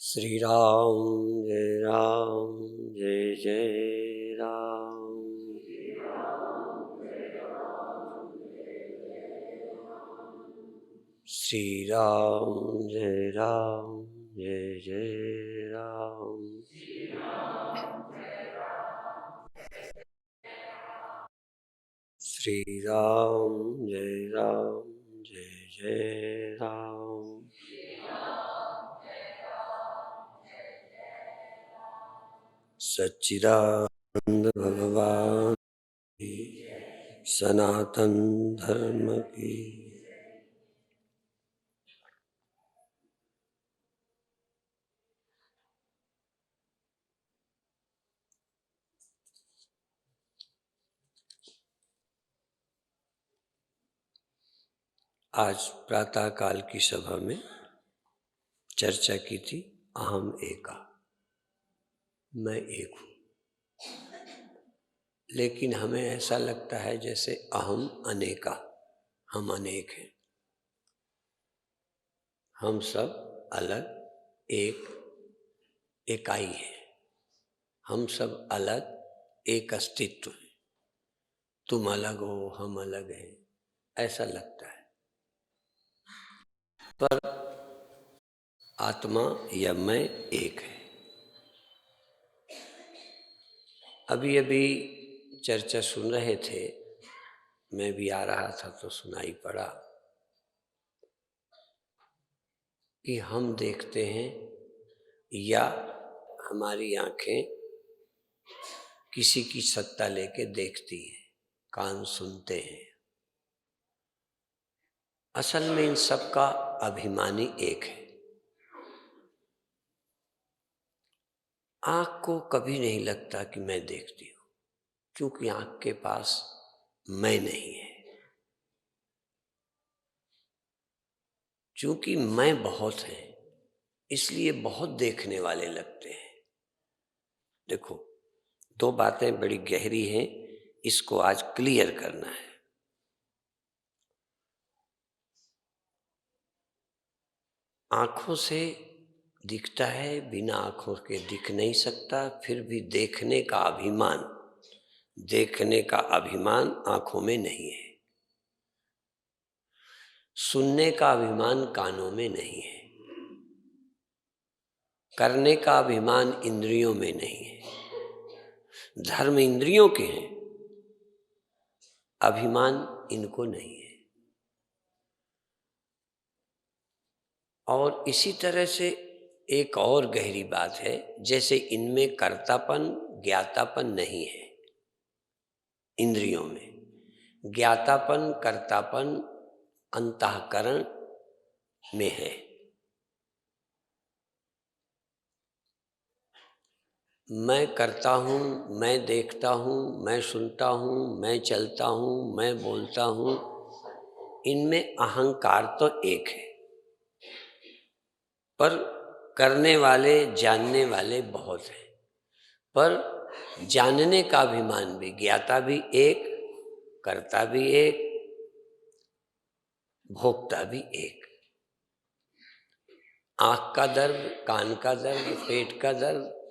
श्री राम जय जय राम। श्री राम जय जय राम। श्री राम जय जय राम। सच्चिदानंद भगवान की, सनातन धर्म की। आज प्रातः काल की सभा में चर्चा की थी अहम एका, मैं एक हूँ। लेकिन हमें ऐसा लगता है जैसे अहम अनेका, हम अनेक हैं। हम सब अलग एक इकाई है, हम सब अलग एक अस्तित्व है। तुम अलग हो, हम अलग हैं, ऐसा लगता है। पर आत्मा या मैं एक है। अभी अभी चर्चा सुन रहे थे, मैं भी आ रहा था तो सुनाई पड़ा कि हम देखते हैं या हमारी आंखें किसी की सत्ता लेके देखती हैं, कान सुनते हैं। असल में इन सब का अभिमानी एक है। आँख को कभी नहीं लगता कि मैं देखती हूँ, क्योंकि आँख के पास मैं नहीं है। क्योंकि मैं बहुत है, इसलिए बहुत देखने वाले लगते हैं। देखो, दो बातें बड़ी गहरी हैं, इसको आज क्लियर करना है। आँखों से दिखता है, बिना आँखों के दिख नहीं सकता। फिर भी देखने का अभिमान आँखों में नहीं है। सुनने का अभिमान कानों में नहीं है। करने का अभिमान इंद्रियों में नहीं है। धर्म इंद्रियों के हैं, अभिमान इनको नहीं है। और इसी तरह से एक और गहरी बात है, जैसे इनमें कर्तापन ज्ञातापन नहीं है। इंद्रियों में ज्ञातापन कर्तापन अंतःकरण में है। मैं करता हूँ, मैं देखता हूँ, मैं सुनता हूँ, मैं चलता हूँ, मैं बोलता हूँ, इनमें अहंकार तो एक है, पर करने वाले जानने वाले बहुत हैं। पर जानने का अभिमान भी, ज्ञाता भी एक, कर्ता भी एक, भोक्ता भी एक। आँख का दर्द, कान का दर्द, पेट का दर्द,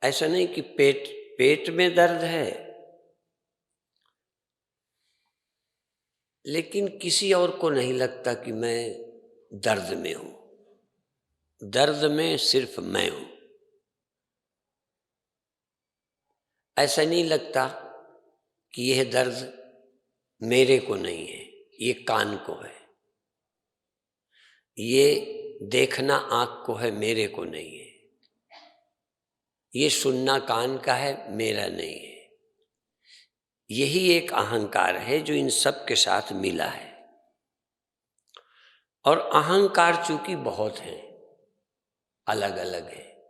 ऐसा नहीं कि पेट में दर्द है, लेकिन किसी और को नहीं लगता कि मैं दर्द में हूं। दर्द में सिर्फ मैं हूं। ऐसा नहीं लगता कि यह दर्द मेरे को नहीं है, ये कान को है। ये देखना आँख को है, मेरे को नहीं है। ये सुनना कान का है, मेरा नहीं है। यही एक अहंकार है जो इन सब के साथ मिला है। और अहंकार चूंकि बहुत हैं, अलग अलग है,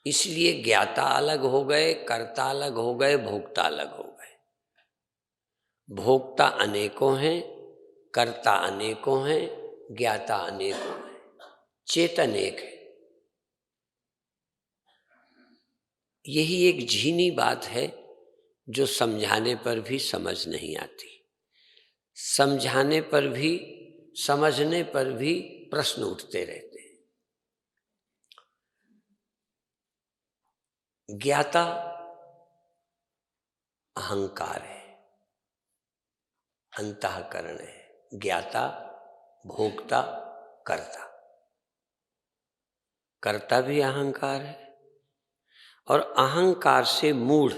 इसलिए ज्ञाता अलग हो गए, कर्ता अलग हो गए, भोक्ता अलग हो गए। भोक्ता अनेकों हैं, कर्ता अनेकों हैं, ज्ञाता अनेकों हैं, चेतन एक है। यही एक झीनी बात है जो समझाने पर भी समझ नहीं आती। समझाने पर भी, समझने पर भी प्रश्न उठते रहते हैं। ज्ञाता अहंकार है, अंतःकरण है। ज्ञाता, भोक्ता, कर्ता। कर्ता भी अहंकार है और अहंकार से मूढ़,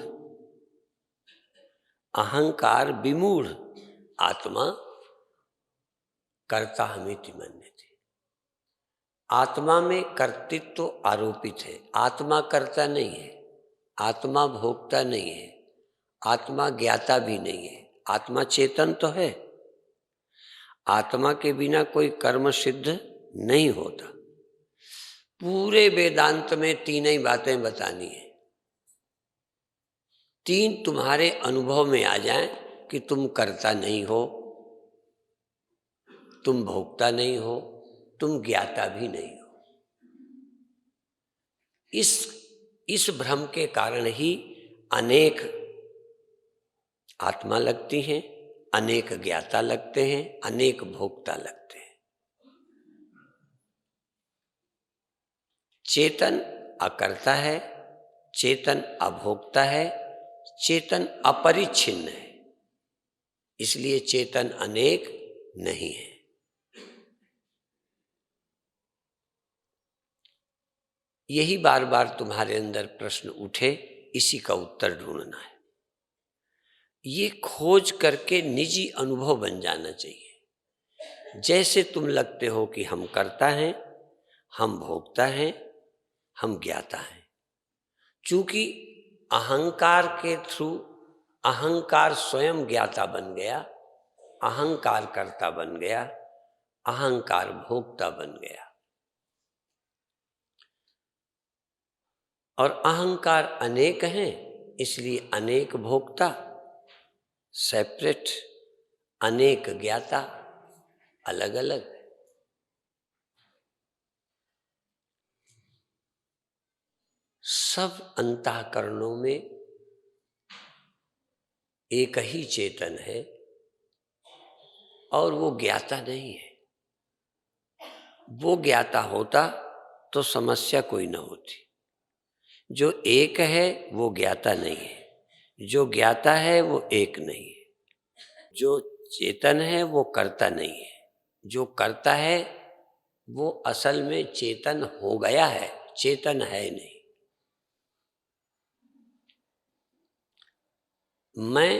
अहंकार विमूढ़ आत्मा कर्ता हमिति मन्यते। आत्मा में कर्तृत्व तो आरोपित है। आत्मा कर्ता नहीं है, आत्मा भोक्ता नहीं है, आत्मा ज्ञाता भी नहीं है। आत्मा चेतन तो है। आत्मा के बिना कोई कर्म सिद्ध नहीं होता। पूरे वेदांत में तीन ही बातें बतानी है। तीन तुम्हारे अनुभव में आ जाएं कि तुम कर्ता नहीं हो, तुम भोक्ता नहीं हो, तुम ज्ञाता भी नहीं हो। इस भ्रम के कारण ही अनेक आत्मा लगती हैं, अनेक ज्ञाता लगते हैं, अनेक भोक्ता लगते हैं। चेतन अकर्ता है, चेतन अभोक्ता है, चेतन अपरिच्छिन्न है, इसलिए चेतन अनेक नहीं है। यही बार बार तुम्हारे अंदर प्रश्न उठे, इसी का उत्तर ढूंढना है। ये खोज करके निजी अनुभव बन जाना चाहिए। जैसे तुम लगते हो कि हम कर्ता हैं, हम भोक्ता हैं, हम ज्ञाता हैं। चूंकि अहंकार के थ्रू अहंकार स्वयं ज्ञाता बन गया, अहंकार कर्ता बन गया, अहंकार भोक्ता बन गया। और अहंकार अनेक हैं, इसलिए अनेक भोक्ता, सेपरेट, अनेक ज्ञाता, अलग अलग। सब अंतःकरणों में एक ही चेतन है और वो ज्ञाता नहीं है। वो ज्ञाता होता तो समस्या कोई ना होती। जो एक है वो ज्ञाता नहीं है, जो ज्ञाता है वो एक नहीं है, जो चेतन है वो कर्ता नहीं है, जो कर्ता है वो असल में चेतन हो गया है, चेतन है नहीं। मैं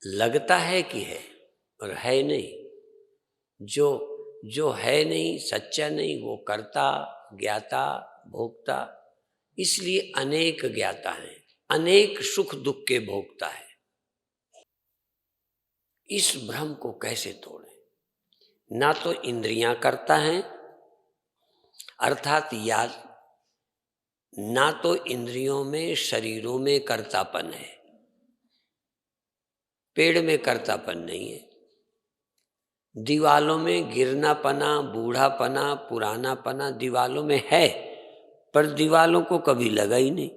लगता है कि है और है नहीं। जो है नहीं, सच्चा नहीं, वो कर्ता, ज्ञाता, भोक्ता। इसलिए अनेक ज्ञाता हैं, अनेक सुख दुख के भोक्ता है। इस भ्रम को कैसे तोड़ें? ना तो इंद्रियां कर्ता हैं, अर्थात याद, ना तो इंद्रियों में शरीरों में कर्तापन है। पेड़ में कर्तापन नहीं है, दीवालों में गिरनापना, बूढ़ापना, पुरानापना दीवालों में है, पर दीवालों को कभी लगा ही नहीं।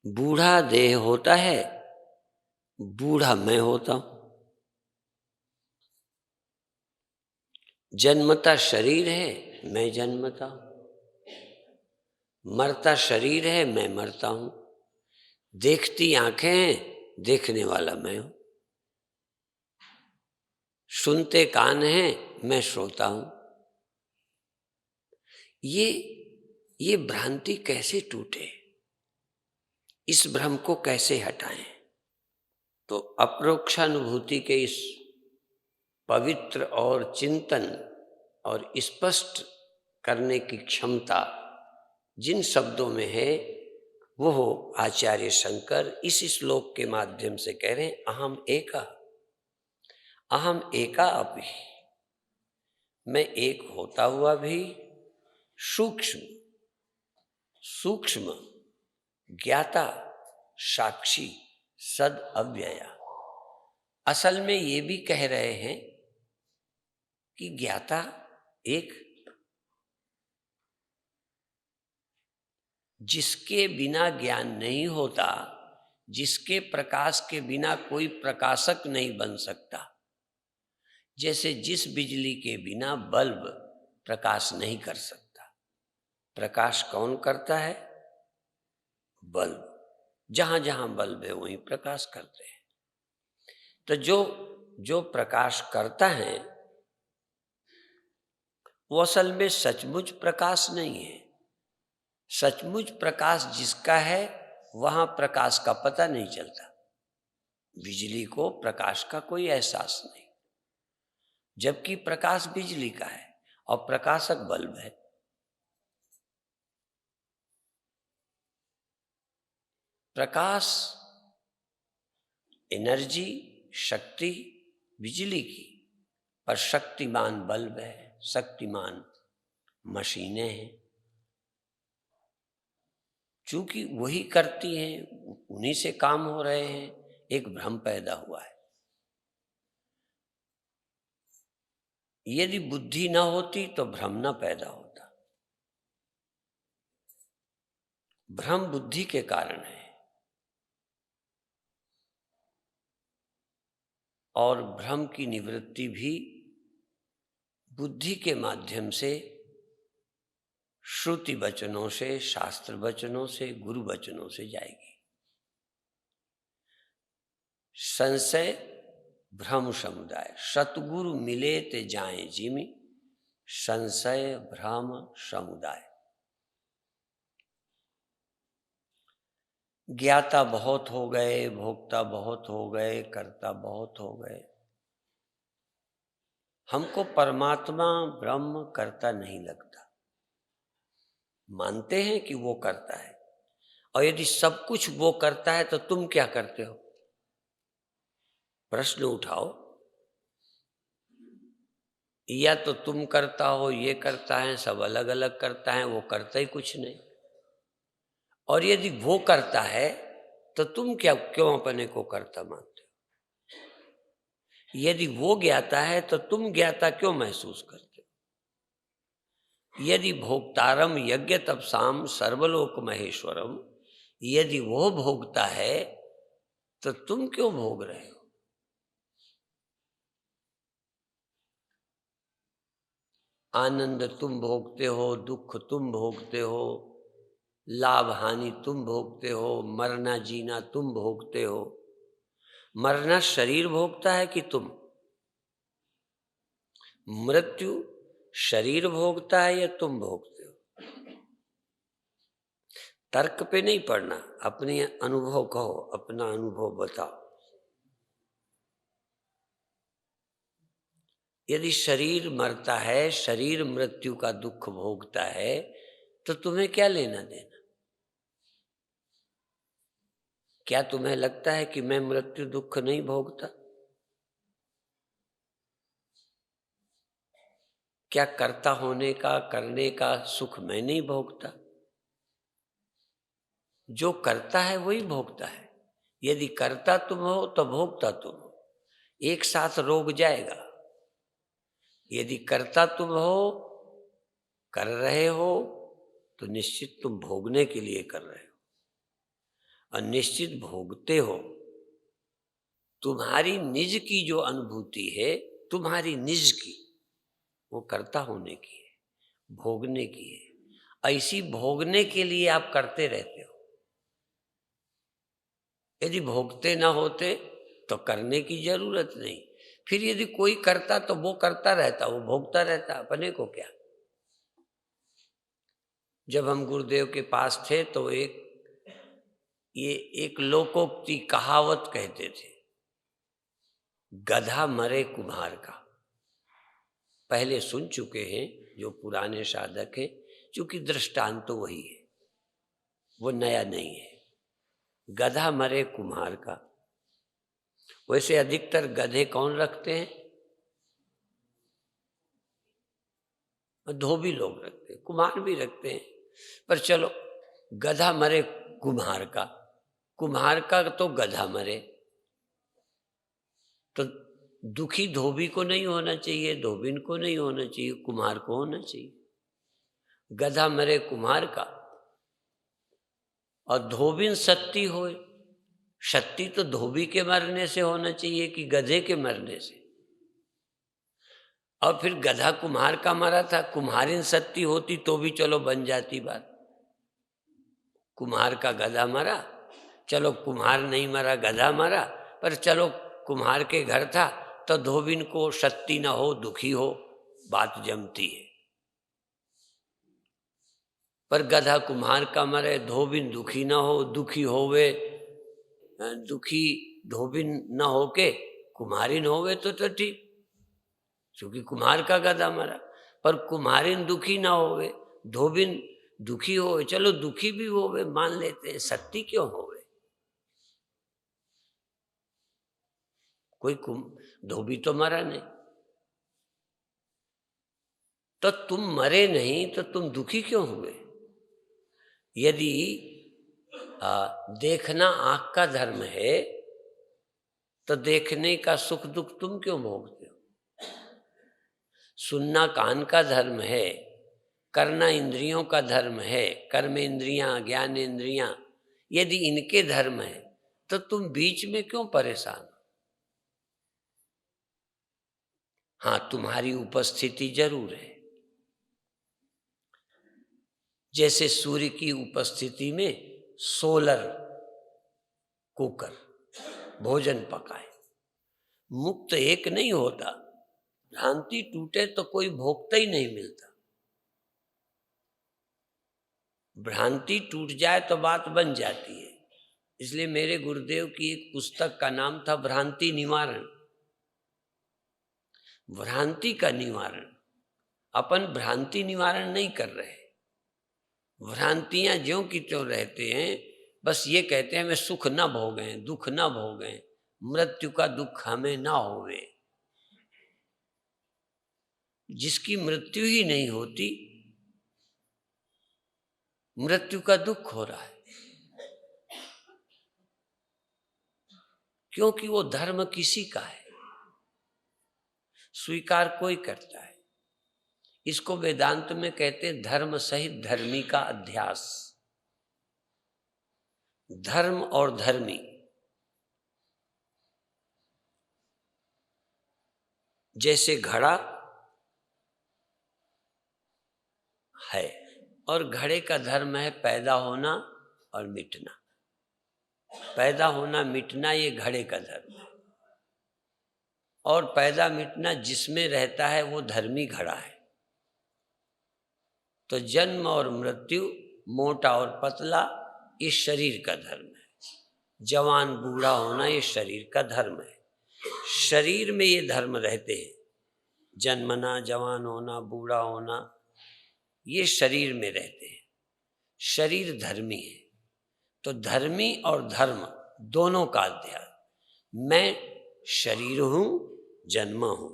बूढ़ा देह होता है, बूढ़ा मैं होता हूं। जन्मता शरीर है, मैं जन्मता हूं। मरता शरीर है, मैं मरता हूं। देखती आंखें हैं, देखने वाला मैं हूं। सुनते कान हैं, मैं श्रोता हूं। ये भ्रांति कैसे टूटे? इस भ्रम को कैसे हटाएं? तो अपरोक्षानुभूति के इस पवित्र और चिंतन और स्पष्ट करने की क्षमता जिन शब्दों में है, वो आचार्य शंकर इस श्लोक के माध्यम से कह रहे हैं, अहम एका अपि। मैं एक होता हुआ भी सूक्ष्म ज्ञाता, साक्षी, सद अव्यया। असल में ये भी कह रहे हैं कि ज्ञाता एक, जिसके बिना ज्ञान नहीं होता, जिसके प्रकाश के बिना कोई प्रकाशक नहीं बन सकता। जैसे जिस बिजली के बिना बल्ब प्रकाश नहीं कर सकता, प्रकाश कौन करता है? बल्ब। जहां जहां बल्ब है वहीं प्रकाश करते हैं। तो जो जो प्रकाश करता है वो असल में सचमुच प्रकाश नहीं है। सचमुच प्रकाश जिसका है वहां प्रकाश का पता नहीं चलता। बिजली को प्रकाश का कोई एहसास नहीं, जबकि प्रकाश बिजली का है और प्रकाशक बल्ब है। प्रकाश, एनर्जी, शक्ति बिजली की, पर शक्तिमान बल्ब है, शक्तिमान मशीनें हैं। चूंकि वही करती हैं, उन्हीं से काम हो रहे हैं, एक भ्रम पैदा हुआ है। यदि बुद्धि ना होती तो भ्रम ना पैदा होता। भ्रम बुद्धि के कारण है, और भ्रम की निवृत्ति भी बुद्धि के माध्यम से, श्रुति वचनों से, शास्त्र वचनों से, गुरु वचनों से जाएगी। संशय भ्रम समुदाय, सतगुरु मिले ते जाए जिमि, संशय भ्रम समुदाय। ज्ञाता बहुत हो गए, भोक्ता बहुत हो गए, कर्ता बहुत हो गए। हमको परमात्मा ब्रह्म कर्ता नहीं लगता। मानते हैं कि वो करता है, और यदि सब कुछ वो करता है तो तुम क्या करते हो? प्रश्न उठाओ। या तो तुम करता हो, ये करता है, सब अलग अलग करता है, वो करता ही कुछ नहीं। और यदि वो करता है तो तुम क्या क्यों अपने को करता मानते हो? यदि वो ज्ञाता है तो तुम ज्ञाता क्यों महसूस करते हो? यदि भोक्तारम यज्ञ तपसाम सर्वलोक महेश्वरम, यदि वो भोगता है तो तुम क्यों भोग रहे हो? आनंद तुम भोगते हो, दुख तुम भोगते हो, लाभ हानि तुम भोगते हो, मरना जीना तुम भोगते हो। मरना शरीर भोगता है कि तुम? मृत्यु शरीर भोगता है या तुम भोगते हो? तर्क पे नहीं पड़ना, अपने अनुभव कहो, अपना अनुभव बताओ। यदि शरीर मरता है, शरीर मृत्यु का दुख भोगता है, तो तुम्हें क्या लेना देना? क्या तुम्हें लगता है कि मैं मृत्यु दुख नहीं भोगता? क्या कर्ता होने का, करने का सुख मैं नहीं भोगता? जो करता है वही भोगता है। यदि करता तुम हो तो भोगता तुम हो, एक साथ रोग जाएगा। यदि करता तुम हो, कर रहे हो, तो निश्चित तुम भोगने के लिए कर रहे हो, और निश्चित भोगते हो। तुम्हारी निज की जो अनुभूति है, तुम्हारी निज की, वो करता होने की है, भोगने की है। ऐसी भोगने के लिए आप करते रहते हो। यदि भोगते ना होते तो करने की जरूरत नहीं। फिर यदि कोई करता तो वो करता रहता, वो भोगता रहता, अपने को क्या? जब हम गुरुदेव के पास थे तो एक लोकोक्ति कहावत कहते थे, गधा मरे कुम्हार का। पहले सुन चुके हैं जो पुराने साधक हैं, चूंकि दृष्टांत तो वही है, वो नया नहीं है। गधा मरे कुम्हार का। वैसे अधिकतर गधे कौन रखते हैं? धोबी लोग रखते हैं, कुम्हार भी रखते हैं, पर चलो गधा मरे कुम्हार का। कुम्हार का तो गधा मरे, तो दुखी धोबी को नहीं होना चाहिए, धोबिन को नहीं होना चाहिए, कुम्हार को होना चाहिए। गधा मरे कुम्हार का, और धोबिन सत्ती होए। सत्ती तो धोबी के मरने से होना चाहिए कि गधे के मरने से? और फिर गधा कुम्हार का मरा था, कुम्हारिन सत्ती होती तो भी चलो बन जाती बात। कुम्हार का गधा मरा, चलो कुम्हार नहीं मरा, गधा मरा, पर चलो कुम्हार के घर था तो धोबिन को सत्ती न हो, दुखी हो, बात जमती है। पर गधा कुम्हार का मरे, धोबिन दुखी न हो, दुखी होवे, दुखी धोबिन न होके कुम्हारिन होवे तो ठीक, क्योंकि कुम्हार का गधा मरा। पर कुम्हारिन दुखी ना होवे, धोबिन दुखी होवे, चलो दुखी भी होवे मान लेते हैं, सत्ती क्यों होवे? कोई धोबी तो मरा नहीं, तो तुम मरे नहीं तो तुम दुखी क्यों हुए? यदि देखना आंख का धर्म है तो देखने का सुख दुख तुम क्यों भोगते हो? सुनना कान का धर्म है, करना इंद्रियों का धर्म है, कर्म इंद्रियां, ज्ञान इंद्रियां, यदि इनके धर्म है तो तुम बीच में क्यों परेशान? हाँ, तुम्हारी उपस्थिति जरूर है। जैसे सूर्य की उपस्थिति में सोलर कुकर भोजन पकाए, मुक्त एक नहीं होता, भ्रांति टूटे तो कोई भोगता ही नहीं मिलता। भ्रांति टूट जाए तो बात बन जाती है। इसलिए मेरे गुरुदेव की एक पुस्तक का नाम था भ्रांति निवारण। भ्रांति का निवारण, अपन भ्रांति निवारण नहीं कर रहे। भ्रांतियां ज्यों की त्यों रहते हैं, बस ये कहते हैं हमें सुख ना भोगें, दुख ना भोगें, मृत्यु का दुख हमें ना होवे। जिसकी मृत्यु ही नहीं होती, मृत्यु का दुख हो रहा है, क्योंकि वो धर्म किसी का है, स्वीकार कोई करता है। इसको वेदांत में कहते हैं धर्म सहित धर्मी का अध्यास। धर्म और धर्मी, जैसे घड़ा है और घड़े का धर्म है पैदा होना और मिटना। पैदा होना मिटना ये घड़े का धर्म है, और पैदा मिटना जिसमें रहता है वो धर्मी घड़ा है। तो जन्म और मृत्यु, मोटा और पतला, ये शरीर का धर्म है। जवान बूढ़ा होना ये शरीर का धर्म है। शरीर में ये धर्म रहते हैं, जन्मना, जवान होना, बूढ़ा होना, ये शरीर में रहते हैं। शरीर धर्मी है। तो धर्मी और धर्म दोनों का अध्याय। मैं शरीर हूं, जन्मा हूं,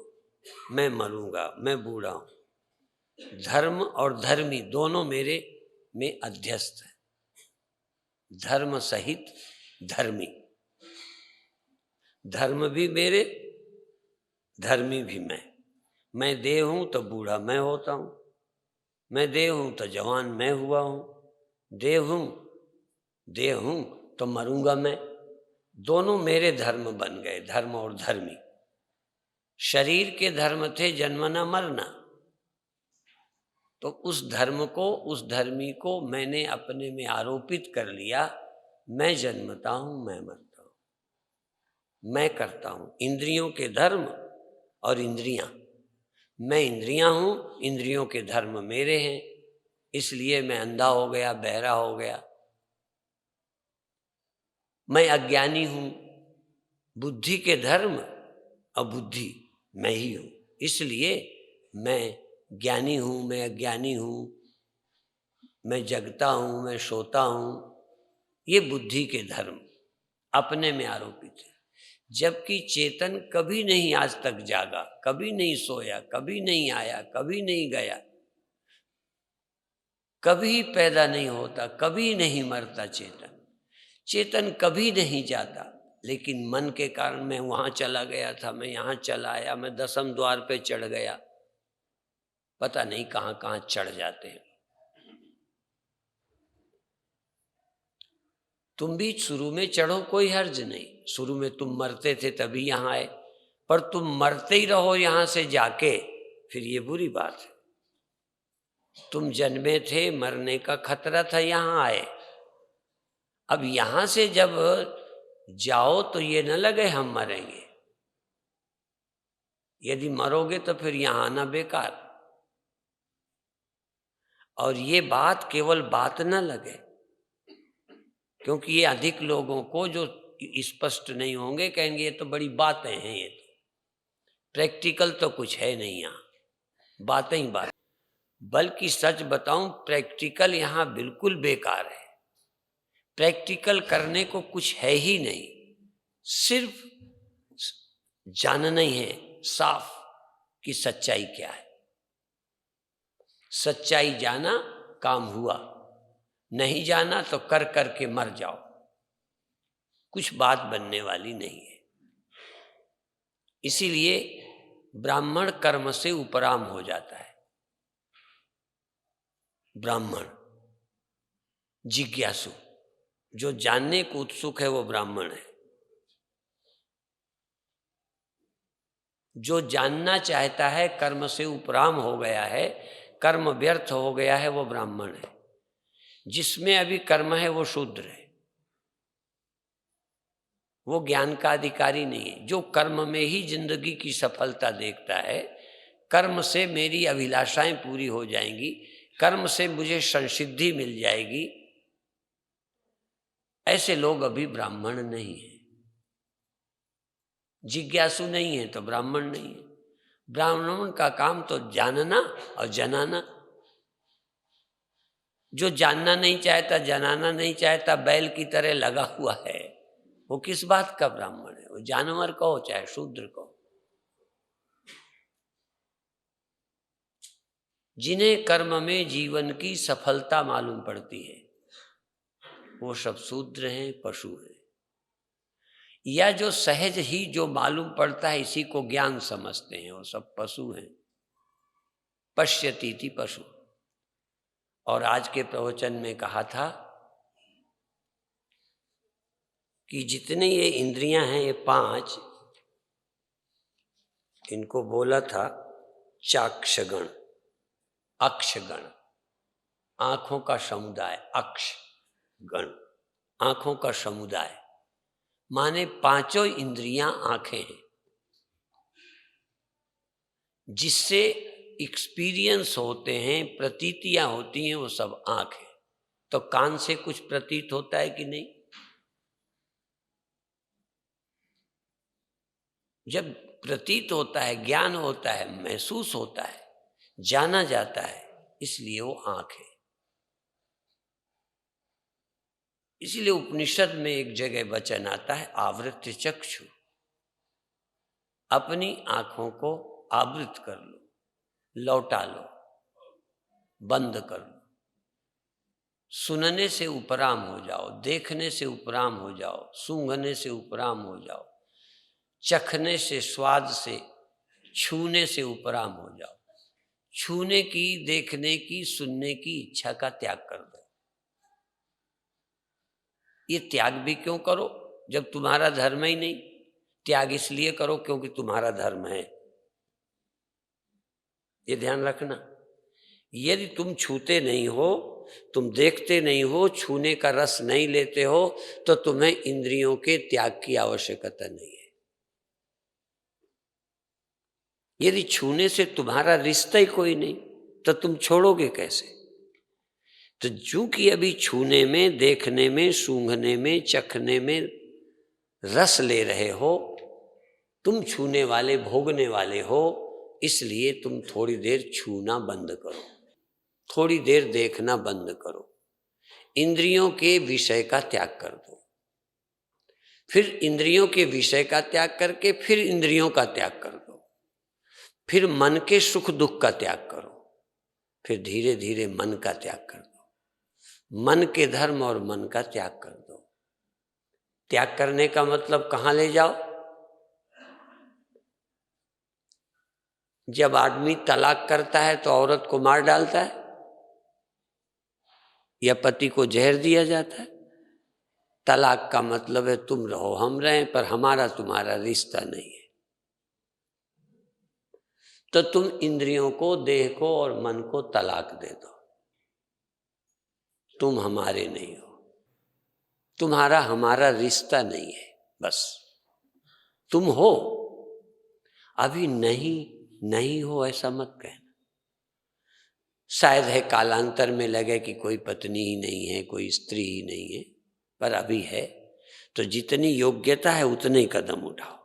मैं मरूंगा, मैं बूढ़ा हूं। धर्म और धर्मी दोनों मेरे में अध्यस्त है। धर्म सहित धर्मी, धर्म भी मेरे, धर्मी भी मैं देह हूं तो बूढ़ा मैं होता हूं, मैं देह हूं तो जवान मैं हुआ हूं, देह हूं तो मरूंगा मैं। दोनों मेरे धर्म बन गए, धर्म और धर्मी। शरीर के धर्म थे जन्मना मरना, तो उस धर्म को, उस धर्मी को मैंने अपने में आरोपित कर लिया। मैं जन्मता हूं, मैं मरता हूं, मैं करता हूं। इंद्रियों के धर्म और इंद्रियां, मैं इंद्रियां हूं, इंद्रियों के धर्म मेरे हैं, इसलिए मैं अंधा हो गया, बहरा हो गया। मैं अज्ञानी हूं, बुद्धि के धर्म और बुद्धि मैं ही हूं, इसलिए मैं ज्ञानी हूं, मैं अज्ञानी हूं, मैं जगता हूं, मैं सोता हूं। ये बुद्धि के धर्म अपने में आरोपित है। जबकि चेतन कभी नहीं आज तक जागा, कभी नहीं सोया, कभी नहीं आया, कभी नहीं गया, कभी पैदा नहीं होता, कभी नहीं मरता। चेतन कभी नहीं जाता, लेकिन मन के कारण मैं वहां चला गया था, मैं यहां चला आया, मैं 10वें द्वार पे चढ़ गया, पता नहीं कहां कहां चढ़ जाते हैं। तुम भी शुरू में चढ़ो, कोई हर्ज नहीं। शुरू में तुम मरते थे तभी यहां आए, पर तुम मरते ही रहो यहां से जाके, फिर ये बुरी बात है। तुम जन्मे थे, मरने का खतरा था, यहाँ आए। अब यहाँ से जब जाओ तो ये न लगे हम मरेंगे। यदि मरोगे तो फिर यहाँ आना बेकार। और ये बात केवल बात न लगे, क्योंकि ये अधिक लोगों को जो स्पष्ट नहीं होंगे कहेंगे ये तो बड़ी बातें हैं, ये तो प्रैक्टिकल तो कुछ है नहीं, यहाँ बातें ही बात। बल्कि सच बताऊं, प्रैक्टिकल यहाँ बिल्कुल बेकार है। प्रैक्टिकल करने को कुछ है ही नहीं, सिर्फ जानना ही है साफ कि सच्चाई क्या है। सच्चाई जाना, काम हुआ। नहीं जाना तो कर करके मर जाओ, कुछ बात बनने वाली नहीं है। इसीलिए ब्राह्मण कर्म से उपराम हो जाता है। ब्राह्मण जिज्ञासु, जो जानने को उत्सुक है वो ब्राह्मण है। जो जानना चाहता है, कर्म से उपराम हो गया है, कर्म व्यर्थ हो गया है, वो ब्राह्मण है। जिसमें अभी कर्म है वो शूद्र है, वो ज्ञान का अधिकारी नहीं है। जो कर्म में ही जिंदगी की सफलता देखता है, कर्म से मेरी अभिलाषाएं पूरी हो जाएंगी, कर्म से मुझे संसिद्धि मिल जाएगी, ऐसे लोग अभी ब्राह्मण नहीं है। जिज्ञासु नहीं है तो ब्राह्मण नहीं है। ब्राह्मण का काम तो जानना और जनाना। जो जानना नहीं चाहता, जनाना नहीं चाहता, बैल की तरह लगा हुआ है, वो किस बात का ब्राह्मण है? वो जानवर कहो चाहे शूद्र कहो। जिन्हें कर्म में जीवन की सफलता मालूम पड़ती है वो सब शूद्र हैं, पशु हैं। या जो सहज ही जो मालूम पड़ता है इसी को ज्ञान समझते हैं, वो सब पशु हैं। पश्यतीति पशु। और आज के प्रवचन में कहा था कि जितने ये इंद्रियां हैं, ये 5, इनको बोला था चाक्षगण, अक्षगण, आंखों का समुदाय। अक्ष गण, आंखों का समुदाय, माने 5 इंद्रियां आंखें हैं। जिससे एक्सपीरियंस होते हैं, प्रतीतियां होती हैं, वो सब आंख है। तो कान से कुछ प्रतीत होता है कि नहीं? जब प्रतीत होता है, ज्ञान होता है, महसूस होता है, जाना जाता है, इसलिए वो आंख है। इसलिए उपनिषद में एक जगह वचन आता है, आवृत्य चक्षु। अपनी आंखों को आवृत कर लो, लौटा लो, बंद कर लो। सुनने से उपराम हो जाओ, देखने से उपराम हो जाओ, सूंघने से उपराम हो जाओ, चखने से, स्वाद से, छूने से उपराम हो जाओ। छूने की, देखने की, सुनने की इच्छा का त्याग कर दो। ये त्याग भी क्यों करो जब तुम्हारा धर्म ही नहीं? त्याग इसलिए करो क्योंकि तुम्हारा धर्म है, ये ध्यान रखना। यदि तुम छूते नहीं हो, तुम देखते नहीं हो, छूने का रस नहीं लेते हो, तो तुम्हें इंद्रियों के त्याग की आवश्यकता नहीं है। यदि छूने से तुम्हारा रिश्ता ही कोई नहीं, तो तुम छोड़ोगे कैसे? तो चूंकि अभी छूने में, देखने में, सूंघने में, चखने में रस ले रहे हो, तुम छूने वाले, भोगने वाले हो, इसलिए तुम थोड़ी देर छूना बंद करो, थोड़ी देर देखना बंद करो, इंद्रियों के विषय का त्याग कर दो। फिर इंद्रियों के विषय का त्याग करके फिर इंद्रियों का त्याग कर दो। फिर मन के सुख दुख का त्याग करो। फिर धीरे धीरे मन का त्याग कर दो। मन के धर्म और मन का त्याग कर दो। त्याग करने का मतलब कहाँ ले जाओ? जब आदमी तलाक करता है तो औरत को मार डालता है या पति को जहर दिया जाता है। तलाक का मतलब है तुम रहो हम रहें, पर हमारा तुम्हारा रिश्ता नहीं है। तो तुम इंद्रियों को, देह को और मन को तलाक दे दो। तुम हमारे नहीं हो, तुम्हारा हमारा रिश्ता नहीं है, बस तुम हो, अभी नहीं हो ऐसा मत कहना। शायद है कालांतर में लगे कि कोई पत्नी ही नहीं है, कोई स्त्री ही नहीं है, पर अभी है तो जितनी योग्यता है उतने ही कदम उठाओ।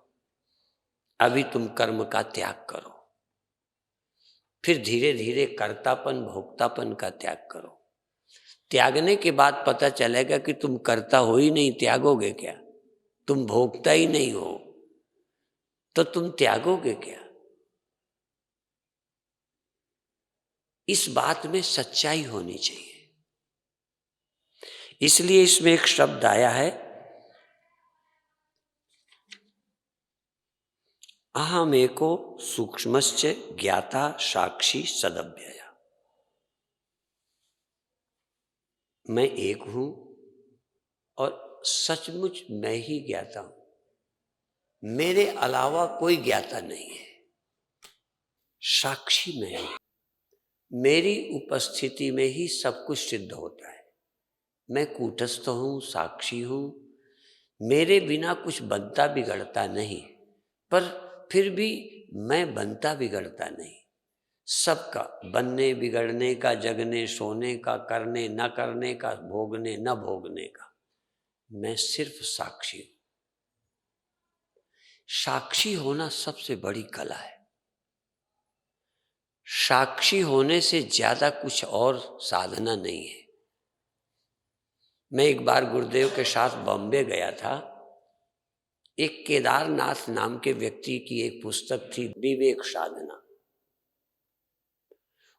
अभी तुम कर्म का त्याग करो, फिर धीरे धीरे कर्तापन भोक्तापन का त्याग करो। त्यागने के बाद पता चलेगा कि तुम कर्ता हो ही नहीं, त्यागोगे क्या? तुम भोगता ही नहीं हो तो तुम त्यागोगे क्या? इस बात में सच्चाई होनी चाहिए। इसलिए इसमें एक शब्द आया है, अहमेको सूक्ष्मश्च ज्ञाता साक्षी सदव्यया। मैं एक हूं और सचमुच मैं ही ज्ञाता हूं, मेरे अलावा कोई ज्ञाता नहीं है। साक्षी मैं हूं, मेरी उपस्थिति में ही सब कुछ सिद्ध होता है। मैं कूटस्थ हूं, साक्षी हूं, मेरे बिना कुछ बनता बिगड़ता नहीं, पर फिर भी मैं बनता बिगड़ता नहीं। सबका बनने बिगड़ने का, जगने सोने का, करने न करने का, भोगने न भोगने का, मैं सिर्फ साक्षी हूं। साक्षी होना सबसे बड़ी कला है। साक्षी होने से ज्यादा कुछ और साधना नहीं है। मैं एक बार गुरुदेव के साथ बॉम्बे गया था। एक केदारनाथ नाम के व्यक्ति की एक पुस्तक थी, विवेक साधना।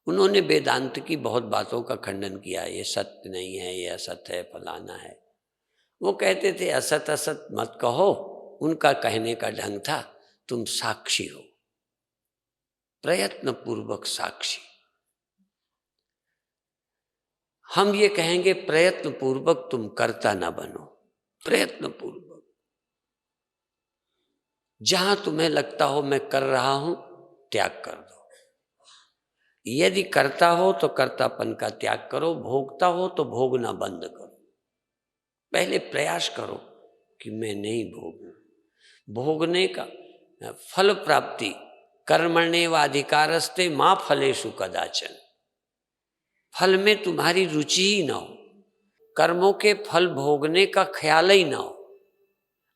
उन्होंने वेदांत की बहुत बातों का खंडन किया, ये सत्य नहीं है, ये असत है, फलाना है। वो कहते थे असत असत मत कहो, उनका कहने का ढंग था तुम साक्षी हो, प्रयत्न पूर्वक साक्षी। हम ये कहेंगे प्रयत्न पूर्वक तुम कर्ता ना बनो, प्रयत्न पूर्वक जहां तुम्हें लगता हो मैं कर रहा हूं त्याग कर दो। यदि करता हो तो कर्तापन का त्याग करो, भोगता हो तो भोगना बंद करो। पहले प्रयास करो कि मैं नहीं भोगूं। भोगने का फल प्राप्ति कर्मण्येवाधिकारस्ते मां फलेषु कदाचन। फल में तुम्हारी रुचि ही ना हो, कर्मों के फल भोगने का ख्याल ही ना हो।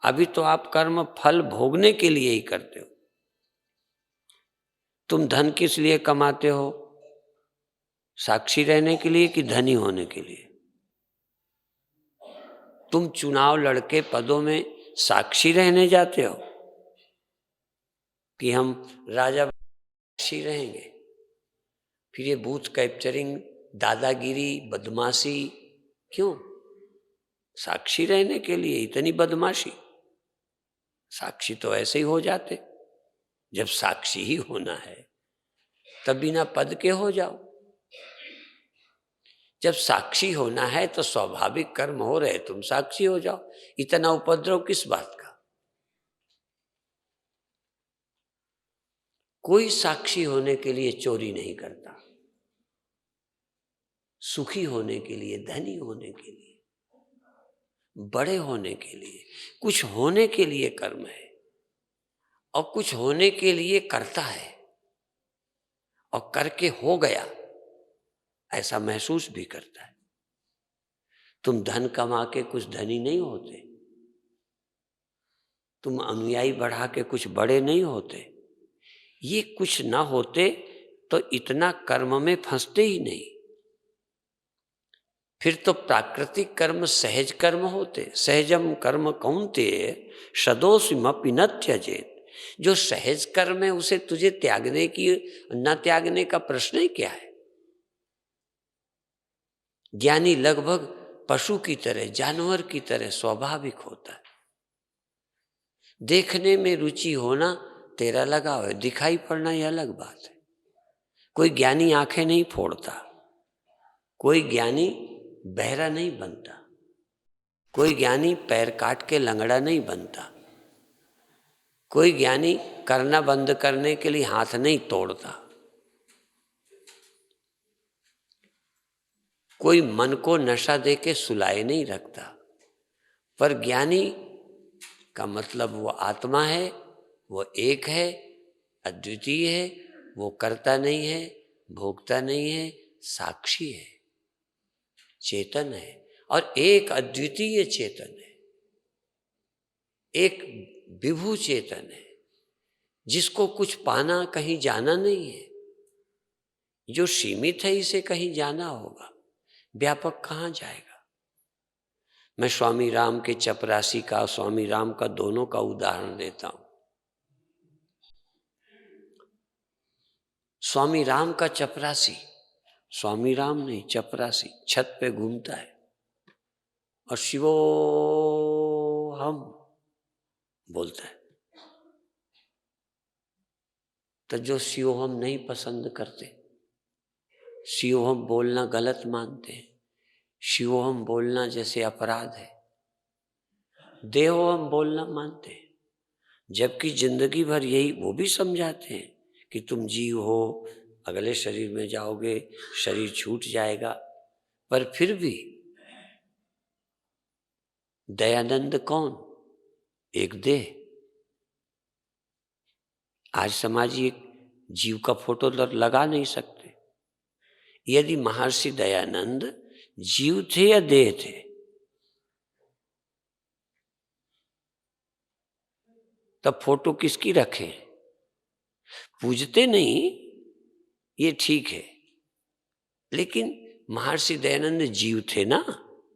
अभी तो आप कर्म फल भोगने के लिए ही करते हो। तुम धन किस लिए कमाते हो? साक्षी रहने के लिए कि धनी होने के लिए? तुम चुनाव लड़के पदों में साक्षी रहने जाते हो कि हम राजा साक्षी रहेंगे? फिर ये बूथ कैप्चरिंग, दादागिरी, बदमाशी क्यों? साक्षी रहने के लिए इतनी बदमाशी? साक्षी तो ऐसे ही हो जाते। जब साक्षी ही होना है तब बिना पद के हो जाओ। जब साक्षी होना है तो स्वाभाविक कर्म हो रहे, तुम साक्षी हो जाओ। इतना उपद्रव किस बात का? कोई साक्षी होने के लिए चोरी नहीं करता। सुखी होने के लिए, धनी होने के लिए, बड़े होने के लिए, कुछ होने के लिए कर्म है और कुछ होने के लिए करता है और करके हो गया ऐसा महसूस भी करता है। तुम धन कमा के कुछ धनी नहीं होते, तुम अनुयायी बढ़ा के कुछ बड़े नहीं होते। ये कुछ ना होते तो इतना कर्म में फंसते ही नहीं। फिर तो प्राकृतिक कर्म सहज कर्म होते। सहजम कर्म कौन्तेय सदोषिमपि न त्यजेत। जो सहज कर्म है उसे तुझे त्यागने की, न त्यागने का प्रश्न ही क्या है? ज्ञानी लगभग पशु की तरह, जानवर की तरह स्वाभाविक होता है। देखने में रुचि होना तेरा लगाव है, दिखाई पड़ना यह अलग बात है। कोई ज्ञानी आंखें नहीं फोड़ता, कोई ज्ञानी बहरा नहीं बनता, कोई ज्ञानी पैर काट के लंगड़ा नहीं बनता। कोई ज्ञानी करना बंद करने के लिए हाथ नहीं तोड़ता, कोई मन को नशा दे के सुलाए नहीं रखता, पर ज्ञानी का मतलब वो आत्मा है, वो एक है, अद्वितीय है, वो करता नहीं है, भोगता नहीं है, साक्षी है, चेतन है, और एक अद्वितीय चेतन है, एक विभु चेतन है, जिसको कुछ पाना कहीं जाना नहीं है। जो सीमित है इसे कहीं जाना होगा, व्यापक कहाँ जाएगा। मैं स्वामी राम के चपरासी का, स्वामी राम का, दोनों का उदाहरण देता हूं। स्वामी राम का चपरासी, स्वामी राम नहीं, चपरासी छत पे घूमता है और शिवो हम बोलता है। तो जो शिवोहम नहीं पसंद करते, शिवोहम बोलना गलत मानते हैं, शिवोहम बोलना जैसे अपराध है, देहोहम बोलना मानते हैं, जबकि जिंदगी भर यही वो भी समझाते हैं कि तुम जीव हो, अगले शरीर में जाओगे, शरीर छूट जाएगा, पर फिर भी दयानंद कौन? एक देह। आज समाज एक जीव का फोटो लगा नहीं सकते। यदि महर्षि दयानंद जीव थे या देह थे? तब फोटो किसकी रखें? पूजते नहीं, ये ठीक है, लेकिन महर्षि दयानंद जीव थे ना,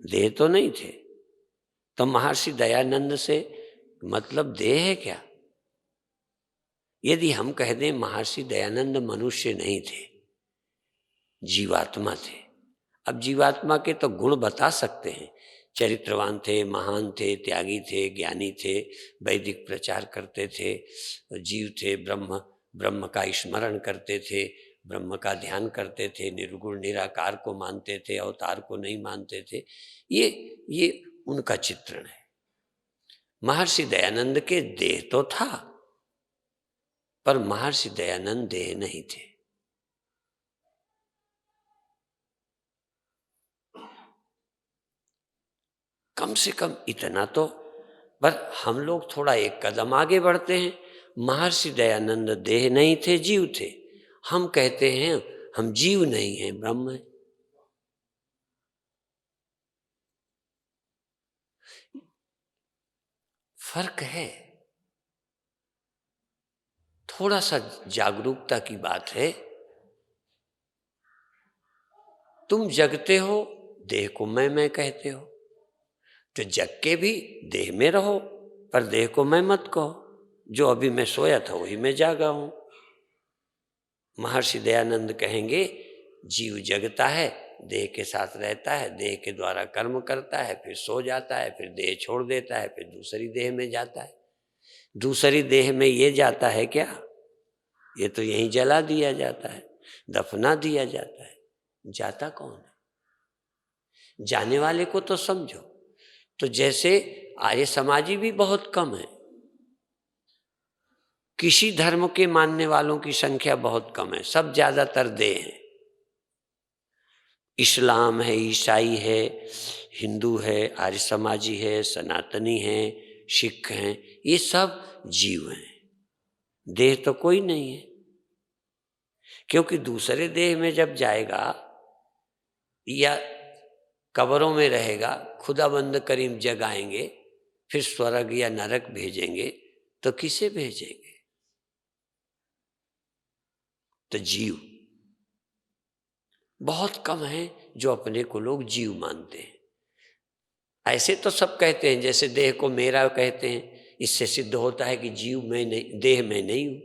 देह तो नहीं थे। तो महर्षि दयानंद से मतलब देह है क्या? यदि हम कह दें महर्षि दयानंद मनुष्य नहीं थे, जीवात्मा थे। अब जीवात्मा के तो गुण बता सकते हैं, चरित्रवान थे, महान थे, त्यागी थे, ज्ञानी थे, वैदिक प्रचार करते थे, जीव थे, ब्रह्म का स्मरण करते थे, ब्रह्म का ध्यान करते थे, निर्गुण निराकार को मानते थे, अवतार को नहीं मानते थे। ये उनका चित्रण है। महर्षि दयानंद के देह तो था, पर महर्षि दयानंद देह नहीं थे। कम से कम इतना तो, पर हम लोग थोड़ा एक कदम आगे बढ़ते हैं। महर्षि दयानंद देह नहीं थे, जीव थे। हम कहते हैं हम जीव नहीं हैं, ब्रह्म है। फर्क है, थोड़ा सा जागरूकता की बात है। तुम जगते हो, देह को मैं कहते हो, तो जग के भी देह में रहो, पर देह को मैं मत कहो। जो अभी मैं सोया था वही मैं जागा हूं। महर्षि दयानंद कहेंगे जीव जगता है, देह के साथ रहता है, देह के द्वारा कर्म करता है, फिर सो जाता है, फिर देह छोड़ देता है, फिर दूसरी देह में जाता है। दूसरी देह में ये जाता है क्या? ये तो यहीं जला दिया जाता है, दफना दिया जाता है। जाता कौन है? जाने वाले को तो समझो। तो जैसे आर्य समाजी भी बहुत कम है, किसी धर्म के मानने वालों की संख्या बहुत कम है, सब ज्यादातर देह हैं। इस्लाम है, ईसाई है, हिंदू है, आर्य समाजी है, सनातनी है, सिख हैं, ये सब जीव हैं, देह तो कोई नहीं है। क्योंकि दूसरे देह में जब जाएगा या कब्रों में रहेगा, खुदाबंद करीम जगाएंगे, फिर स्वर्ग या नरक भेजेंगे, तो किसे भेजेंगे? तो जीव बहुत कम है जो अपने को लोग जीव मानते हैं। ऐसे तो सब कहते हैं, जैसे देह को मेरा कहते हैं, इससे सिद्ध होता है कि जीव मैं नहीं, देह मैं नहीं हूं।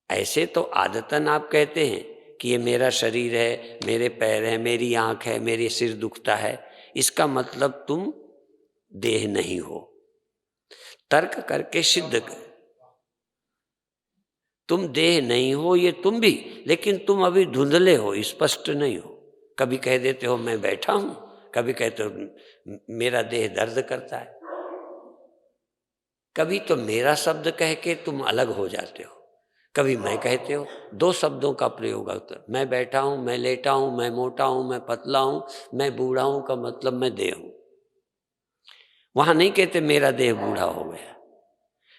ऐसे तो आदतन आप कहते हैं कि ये मेरा शरीर है, मेरे पैर हैं, मेरी आंख है, मेरे सिर दुखता है, इसका मतलब तुम देह नहीं हो। तर्क करके सिद्ध कर, तुम देह नहीं हो, ये तुम भी, लेकिन तुम अभी धुंधले हो, स्पष्ट नहीं हो। कभी कह देते हो मैं बैठा हूं, कभी कहते हो मेरा देह दर्द करता है। कभी तो मेरा शब्द कह के तुम अलग हो जाते हो, कभी मैं कहते हो, दो शब्दों का प्रयोग होता है। मैं बैठा हूं, मैं लेटा हूं, मैं मोटा हूं, मैं पतला हूं, मैं बूढ़ा हूं का मतलब मैं देह हूं। वहां नहीं कहते मेरा देह बूढ़ा हो गया,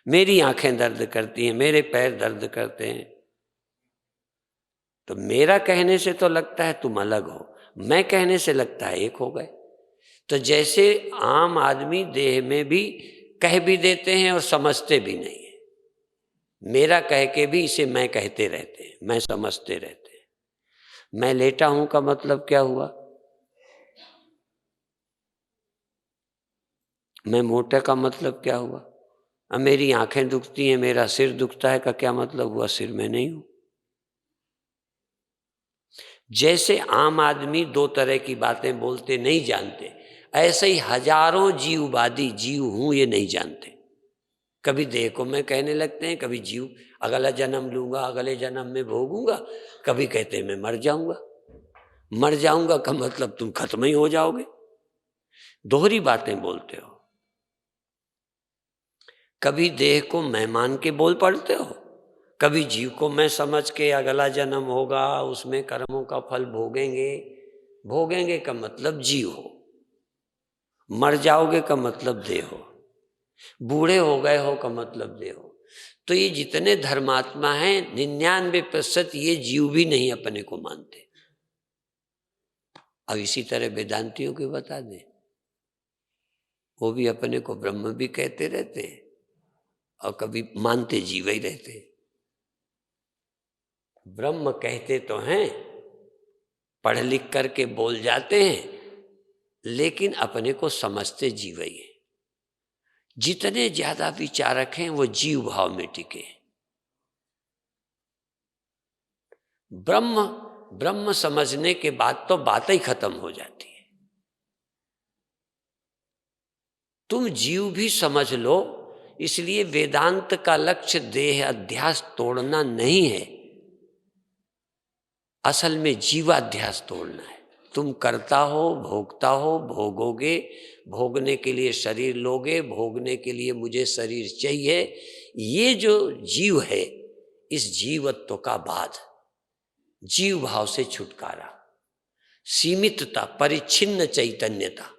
मेरी आंखें दर्द करती हैं, मेरे पैर दर्द करते हैं। तो मेरा कहने से तो लगता है तुम अलग हो, मैं कहने से लगता है एक हो गए। तो जैसे आम आदमी देह में भी कह भी देते हैं और समझते भी नहीं है, मेरा कह के भी इसे मैं कहते रहते हैं, मैं समझते रहते हैं। मैं लेटा हूं का मतलब क्या हुआ? मैं मोटा का मतलब क्या हुआ? अब मेरी आंखें दुखती हैं, मेरा सिर दुखता है का क्या मतलब हुआ? सिर में नहीं हूं। जैसे आम आदमी दो तरह की बातें बोलते नहीं जानते, ऐसे ही हजारों जीववादी जीव हूं ये नहीं जानते। कभी देह को मैं कहने लगते हैं, कभी जीव अगला जन्म लूंगा, अगले जन्म में भोगूंगा, कभी कहते हैं मैं मर जाऊंगा। मर जाऊंगा का मतलब तुम खत्म ही हो जाओगे। दोहरी बातें बोलते हो। कभी देह को मैं मान के बोल पड़ते हो, कभी जीव को मैं समझ के अगला जन्म होगा उसमें कर्मों का फल भोगेंगे। भोगेंगे का मतलब जीव हो, मर जाओगे का मतलब देह हो, बूढ़े हो गए हो का मतलब देह हो। तो ये जितने धर्मात्मा हैं 99% ये जीव भी नहीं अपने को मानते। अब इसी तरह वेदांतियों की बता दें, वो भी अपने को ब्रह्म भी कहते रहते हैं और कभी मानते जीव ही रहते हैं। ब्रह्म कहते तो हैं, पढ़ लिख करके बोल जाते हैं, लेकिन अपने को समझते जीव ही है। जितने ज्यादा विचारक हैं वो जीव भाव में टिके। ब्रह्म ब्रह्म समझने के बाद तो बात ही खत्म हो जाती है। तुम जीव भी समझ लो, इसलिए वेदांत का लक्ष्य देह अध्यास तोड़ना नहीं है, असल में जीवाध्यास तोड़ना है। तुम करता हो, भोगता हो, भोगोगे, भोगने के लिए शरीर लोगे, भोगने के लिए मुझे शरीर चाहिए। ये जो जीव है, इस जीवत्व का बाध, जीव भाव से छुटकारा, सीमितता, परिच्छिन्न चैतन्यता,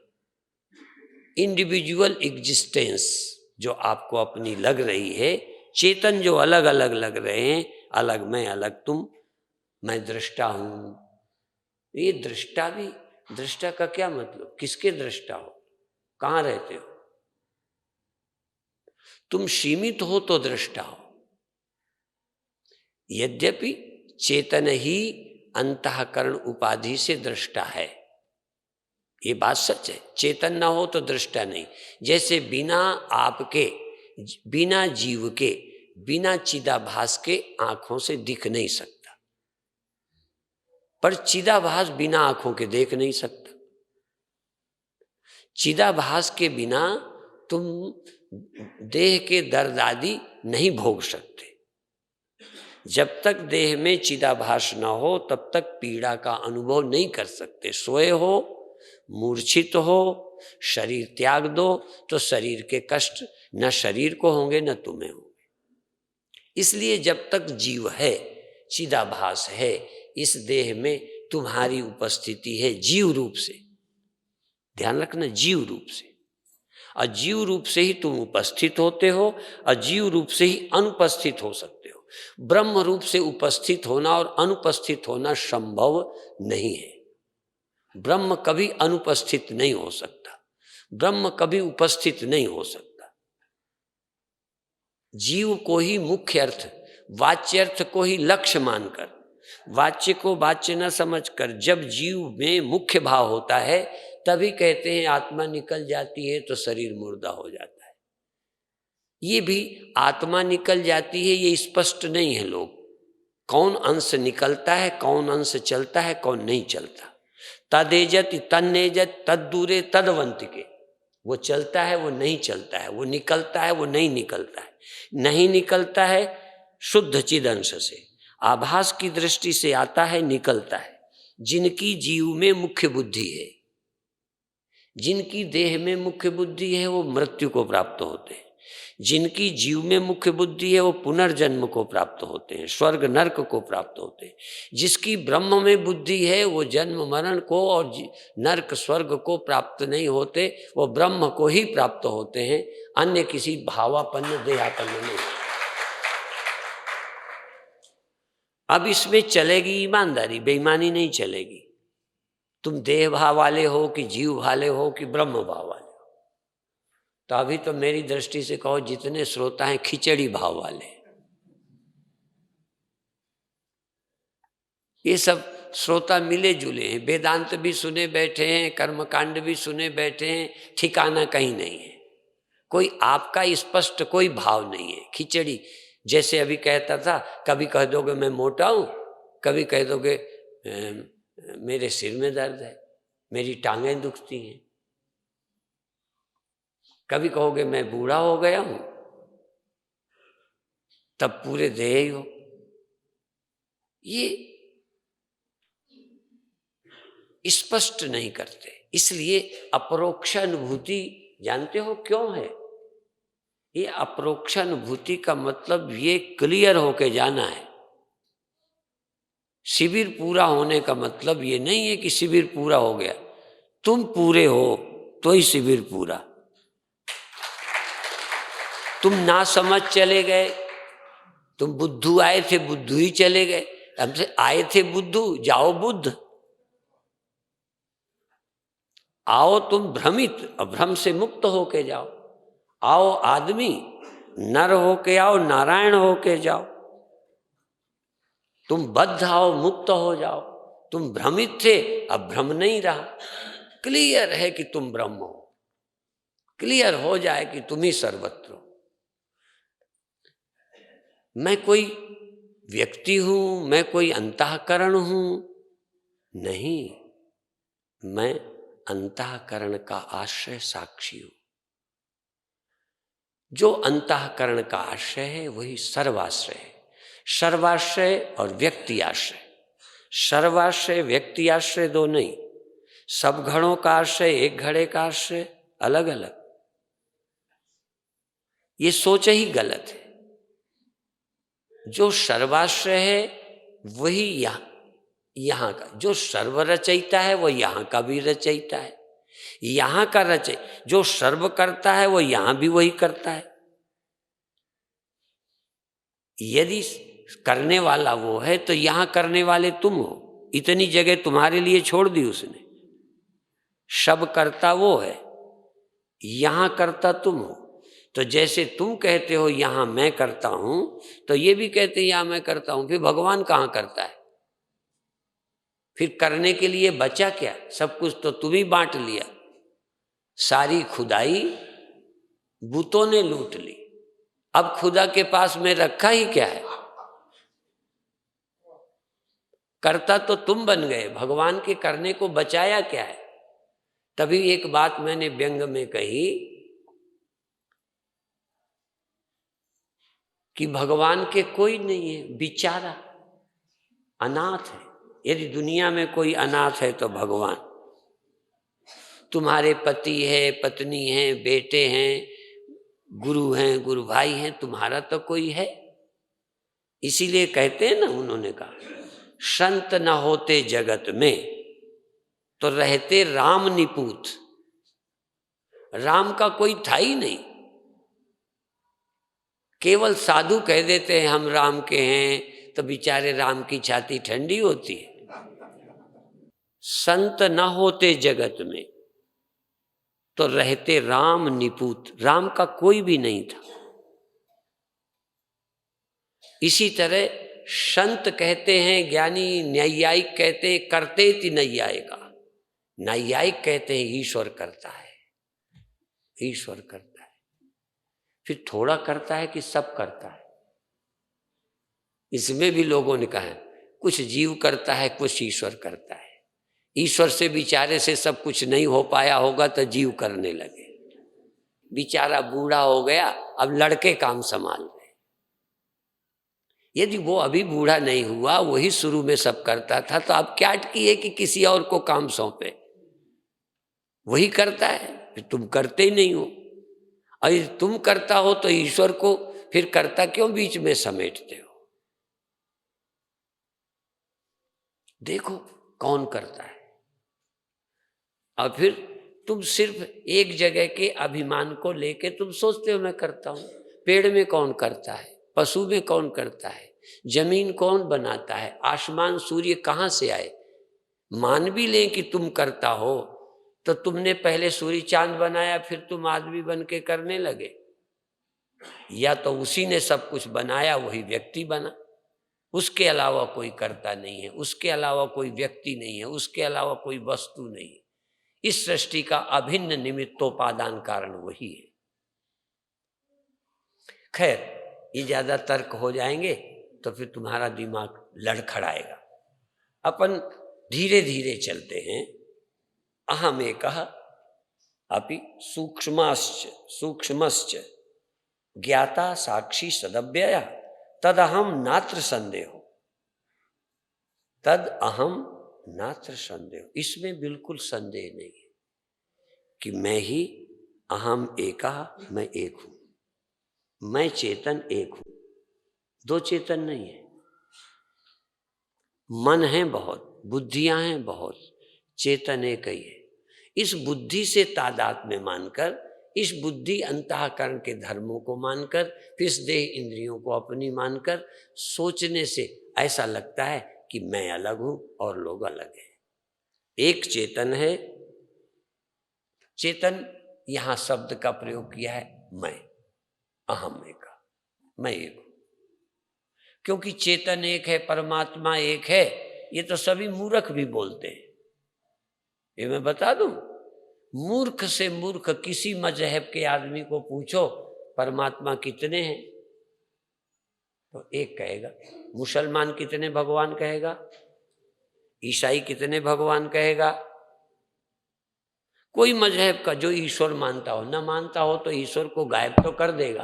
इंडिविजुअल एग्जिस्टेंस जो आपको अपनी लग रही है, चेतन जो अलग अलग लग रहे हैं, अलग मैं, अलग तुम, मैं दृष्टा हूं। ये दृष्टा भी, दृष्टा का क्या मतलब? किसके दृष्टा हो? कहां रहते हो? तुम सीमित हो तो दृष्टा हो। यद्यपि चेतन ही अंतःकरण उपाधि से दृष्टा है, ये बात सच है। चेतन ना हो तो दृष्टा नहीं। जैसे बिना आपके, बिना जीव के, बिना चिदाभास के आंखों से दिख नहीं सकता, पर चिदाभास बिना आंखों के देख नहीं सकता। चिदाभास के बिना तुम देह के दर्द आदि नहीं भोग सकते। जब तक देह में चिदाभास न हो तब तक पीड़ा का अनुभव नहीं कर सकते। सोए हो, मूर्छित हो, शरीर त्याग दो तो शरीर के कष्ट न शरीर को होंगे न तुम्हें होंगे। इसलिए जब तक जीव है, चिदाभास है, इस देह में तुम्हारी उपस्थिति है जीव रूप से। ध्यान रखना, जीव रूप से। अजीव रूप से ही तुम उपस्थित होते हो, अजीव रूप से ही अनुपस्थित हो सकते हो। ब्रह्म रूप से उपस्थित होना और अनुपस्थित होना संभव नहीं है। ब्रह्म कभी अनुपस्थित नहीं हो सकता, ब्रह्म कभी उपस्थित नहीं हो सकता। जीव को ही मुख्य अर्थ, वाच्य अर्थ को ही लक्ष्य मानकर, वाच्य को वाच्य न समझकर, जब जीव में मुख्य भाव होता है तभी कहते हैं आत्मा निकल जाती है तो शरीर मुर्दा हो जाता है। ये भी आत्मा निकल जाती है ये स्पष्ट नहीं है। लोग कौन अंश निकलता है, कौन अंश चलता है, कौन नहीं चलता। तदेजत तन्नेजत तद्दूरे तदवंतिके, वो चलता है वो नहीं चलता है, वो निकलता है वो नहीं निकलता है। नहीं निकलता है शुद्ध चिद अंश से, आभास की दृष्टि से आता है, निकलता है। जिनकी जीव में मुख्य बुद्धि है, जिनकी देह में मुख्य बुद्धि है, वो मृत्यु को प्राप्त होते हैं। जिनकी जीव में मुख्य बुद्धि है वो पुनर्जन्म को प्राप्त होते हैं, स्वर्ग नरक को प्राप्त होते हैं। जिसकी ब्रह्म में बुद्धि है वो जन्म मरण को और नरक स्वर्ग को प्राप्त नहीं होते, वो ब्रह्म को ही प्राप्त होते हैं, अन्य किसी भावापन्न देहापन्न नहीं। अब इसमें चलेगी ईमानदारी, बेईमानी नहीं चलेगी। तुम देह भाव वाले हो कि जीव वाले हो कि ब्रह्म भाव वाले हो। तो अभी तो मेरी दृष्टि से कहो जितने श्रोता हैं खिचड़ी भाव वाले, ये सब श्रोता मिले जुले हैं, वेदांत भी सुने बैठे हैं, कर्मकांड भी सुने बैठे हैं, ठिकाना कहीं नहीं है, कोई आपका स्पष्ट कोई भाव नहीं है। खिचड़ी जैसे अभी कहता था, कभी कह दोगे मैं मोटा हूं, कभी कह दोगे मेरे सिर में दर्द है, मेरी टांगें दुखती हैं, कभी कहोगे मैं बूढ़ा हो गया हूं, तब पूरे देह ही हो। ये स्पष्ट नहीं करते, इसलिए अपरोक्ष अनुभूति जानते हो क्यों है? ये अपरोक्ष अनुभूति का मतलब ये क्लियर होके जाना है। शिविर पूरा होने का मतलब ये नहीं है कि शिविर पूरा हो गया, तुम पूरे हो तो ही शिविर पूरा। तुम ना समझ चले गए, तुम बुद्धू आए थे बुद्धू ही चले गए, हमसे आए थे बुद्धू जाओ बुद्ध। आओ तुम भ्रमित, भ्रम से मुक्त होके जाओ। आओ आदमी, नर होके आओ, नारायण होके जाओ। तुम बद्ध आओ, मुक्त हो जाओ। तुम भ्रमित थे, अब भ्रम नहीं रहा, क्लियर है कि तुम ब्रह्म हो, क्लियर हो जाए कि तुम ही सर्वत्र हो। मैं कोई व्यक्ति हूं, मैं कोई अंतःकरण हूं, नहीं, मैं अंतःकरण का आश्रय साक्षी हूं। जो अंतःकरण का आश्रय है वही सर्वाश्रय है। सर्वाश्रय और व्यक्ति आश्रय, सर्वाश्रय व्यक्ति आश्रय दो नहीं, सब घड़ों का आश्रय एक घड़े का आश्रय अलग अलग। ये सोच ही गलत है। जो सर्वाश्रय है वही यहाँ का, जो सर्व रचयिता है वो यहाँ का भी रचयिता है, यहाँ का रचय जो सर्व करता है वो यहाँ भी वही करता है। यदि करने वाला वो है तो यहाँ करने वाले तुम हो, इतनी जगह तुम्हारे लिए छोड़ दी उसने। सब करता वो है, यहाँ करता तुम हो। तो जैसे तुम कहते हो यहाँ मैं करता हूं, तो ये भी कहते हैं यहाँ मैं करता हूं, फिर भगवान कहाँ करता है? फिर करने के लिए बचा क्या? सब कुछ तो तुम ही बांट लिया, सारी खुदाई बूतों ने लूट ली। अब खुदा के पास में रखा ही क्या है? करता तो तुम बन गए, भगवान के करने को बचाया क्या है? तभी एक बात मैंने व्यंग में कही कि भगवान के कोई नहीं है, बेचारा अनाथ है। यदि दुनिया में कोई अनाथ है तो भगवान। तुम्हारे पति है, पत्नी है, बेटे हैं, गुरु हैं, गुरु भाई हैं, तुम्हारा तो कोई है। इसीलिए कहते हैं ना, उन्होंने कहा संत न होते जगत में तो रहते राम निपूत। राम का कोई था ही नहीं, केवल साधु कह देते हैं हम राम के हैं, तो बेचारे राम की छाती ठंडी होती है। संत न होते जगत में तो रहते राम निपूत, राम का कोई भी नहीं था। इसी तरह संत कहते हैं, ज्ञानी न्यायिक कहते हैं करते ति नैयायिका, न्यायिक कहते हैं ईश्वर करता है, ईश्वर करता है। फिर थोड़ा करता है कि सब करता है? इसमें भी लोगों ने कहा कुछ जीव करता है, कुछ ईश्वर करता है। ईश्वर से बेचारे से सब कुछ नहीं हो पाया होगा तो जीव करने लगे। बेचारा बूढ़ा हो गया, अब लड़के काम संभाल रहे। यदि वो अभी बूढ़ा नहीं हुआ, वही शुरू में सब करता था, तो अब क्या अटकी है कि किसी और को काम सौंपे? वही करता है, फिर तुम करते ही नहीं हो। अरे तुम करता हो तो ईश्वर को फिर कर्ता क्यों बीच में समेटते हो? देखो कौन करता है। और फिर तुम सिर्फ एक जगह के अभिमान को लेके तुम सोचते हो मैं करता हूं। पेड़ में कौन करता है, पशु में कौन करता है, जमीन कौन बनाता है, आसमान सूर्य कहाँ से आए? मान भी लें कि तुम करता हो, तो तुमने पहले सूर्य चांद बनाया फिर तुम आदमी बन के करने लगे, या तो उसी ने सब कुछ बनाया वही व्यक्ति बना, उसके अलावा कोई करता नहीं है, उसके अलावा कोई व्यक्ति नहीं है, उसके अलावा कोई वस्तु नहीं है। इस सृष्टि का अभिन्न निमित्तोपादान कारण वही है। खैर, ये ज्यादा तर्क हो जाएंगे तो फिर तुम्हारा दिमाग लड़खड़ाएगा। अपन धीरे धीरे चलते हैं। अहम एकः अपि सूक्ष्मश्च ज्ञाता साक्षी सदव्यय तद अहम नात्र संदेहो। तद अहम नात्र संदेह, इसमें बिल्कुल संदेह नहीं है कि मैं ही अहम एका, मैं एक हूं, मैं चेतन एक हूं, दो चेतन नहीं है। मन है बहुत, बुद्धियां हैं बहुत, चेतन एक ही है। इस बुद्धि से तादाद में मानकर, इस बुद्धि अंतःकरण के धर्मों को मानकर, फिर इस देह इंद्रियों को अपनी मानकर सोचने से ऐसा लगता है कि मैं अलग हूं और लोग अलग हैं। एक चेतन है। चेतन यहां शब्द का प्रयोग किया है मैं, अहम एक, मैं एक हूं। क्योंकि चेतन एक है, परमात्मा एक है, ये तो सभी मूर्ख भी बोलते हैं। ये मैं बता दूं, मूर्ख से मूर्ख किसी मजहब के आदमी को पूछो परमात्मा कितने हैं, तो एक कहेगा। मुसलमान कितने भगवान कहेगा, ईसाई कितने भगवान कहेगा। कोई मजहब का जो ईश्वर मानता हो, ना मानता हो तो ईश्वर को गायब तो कर देगा,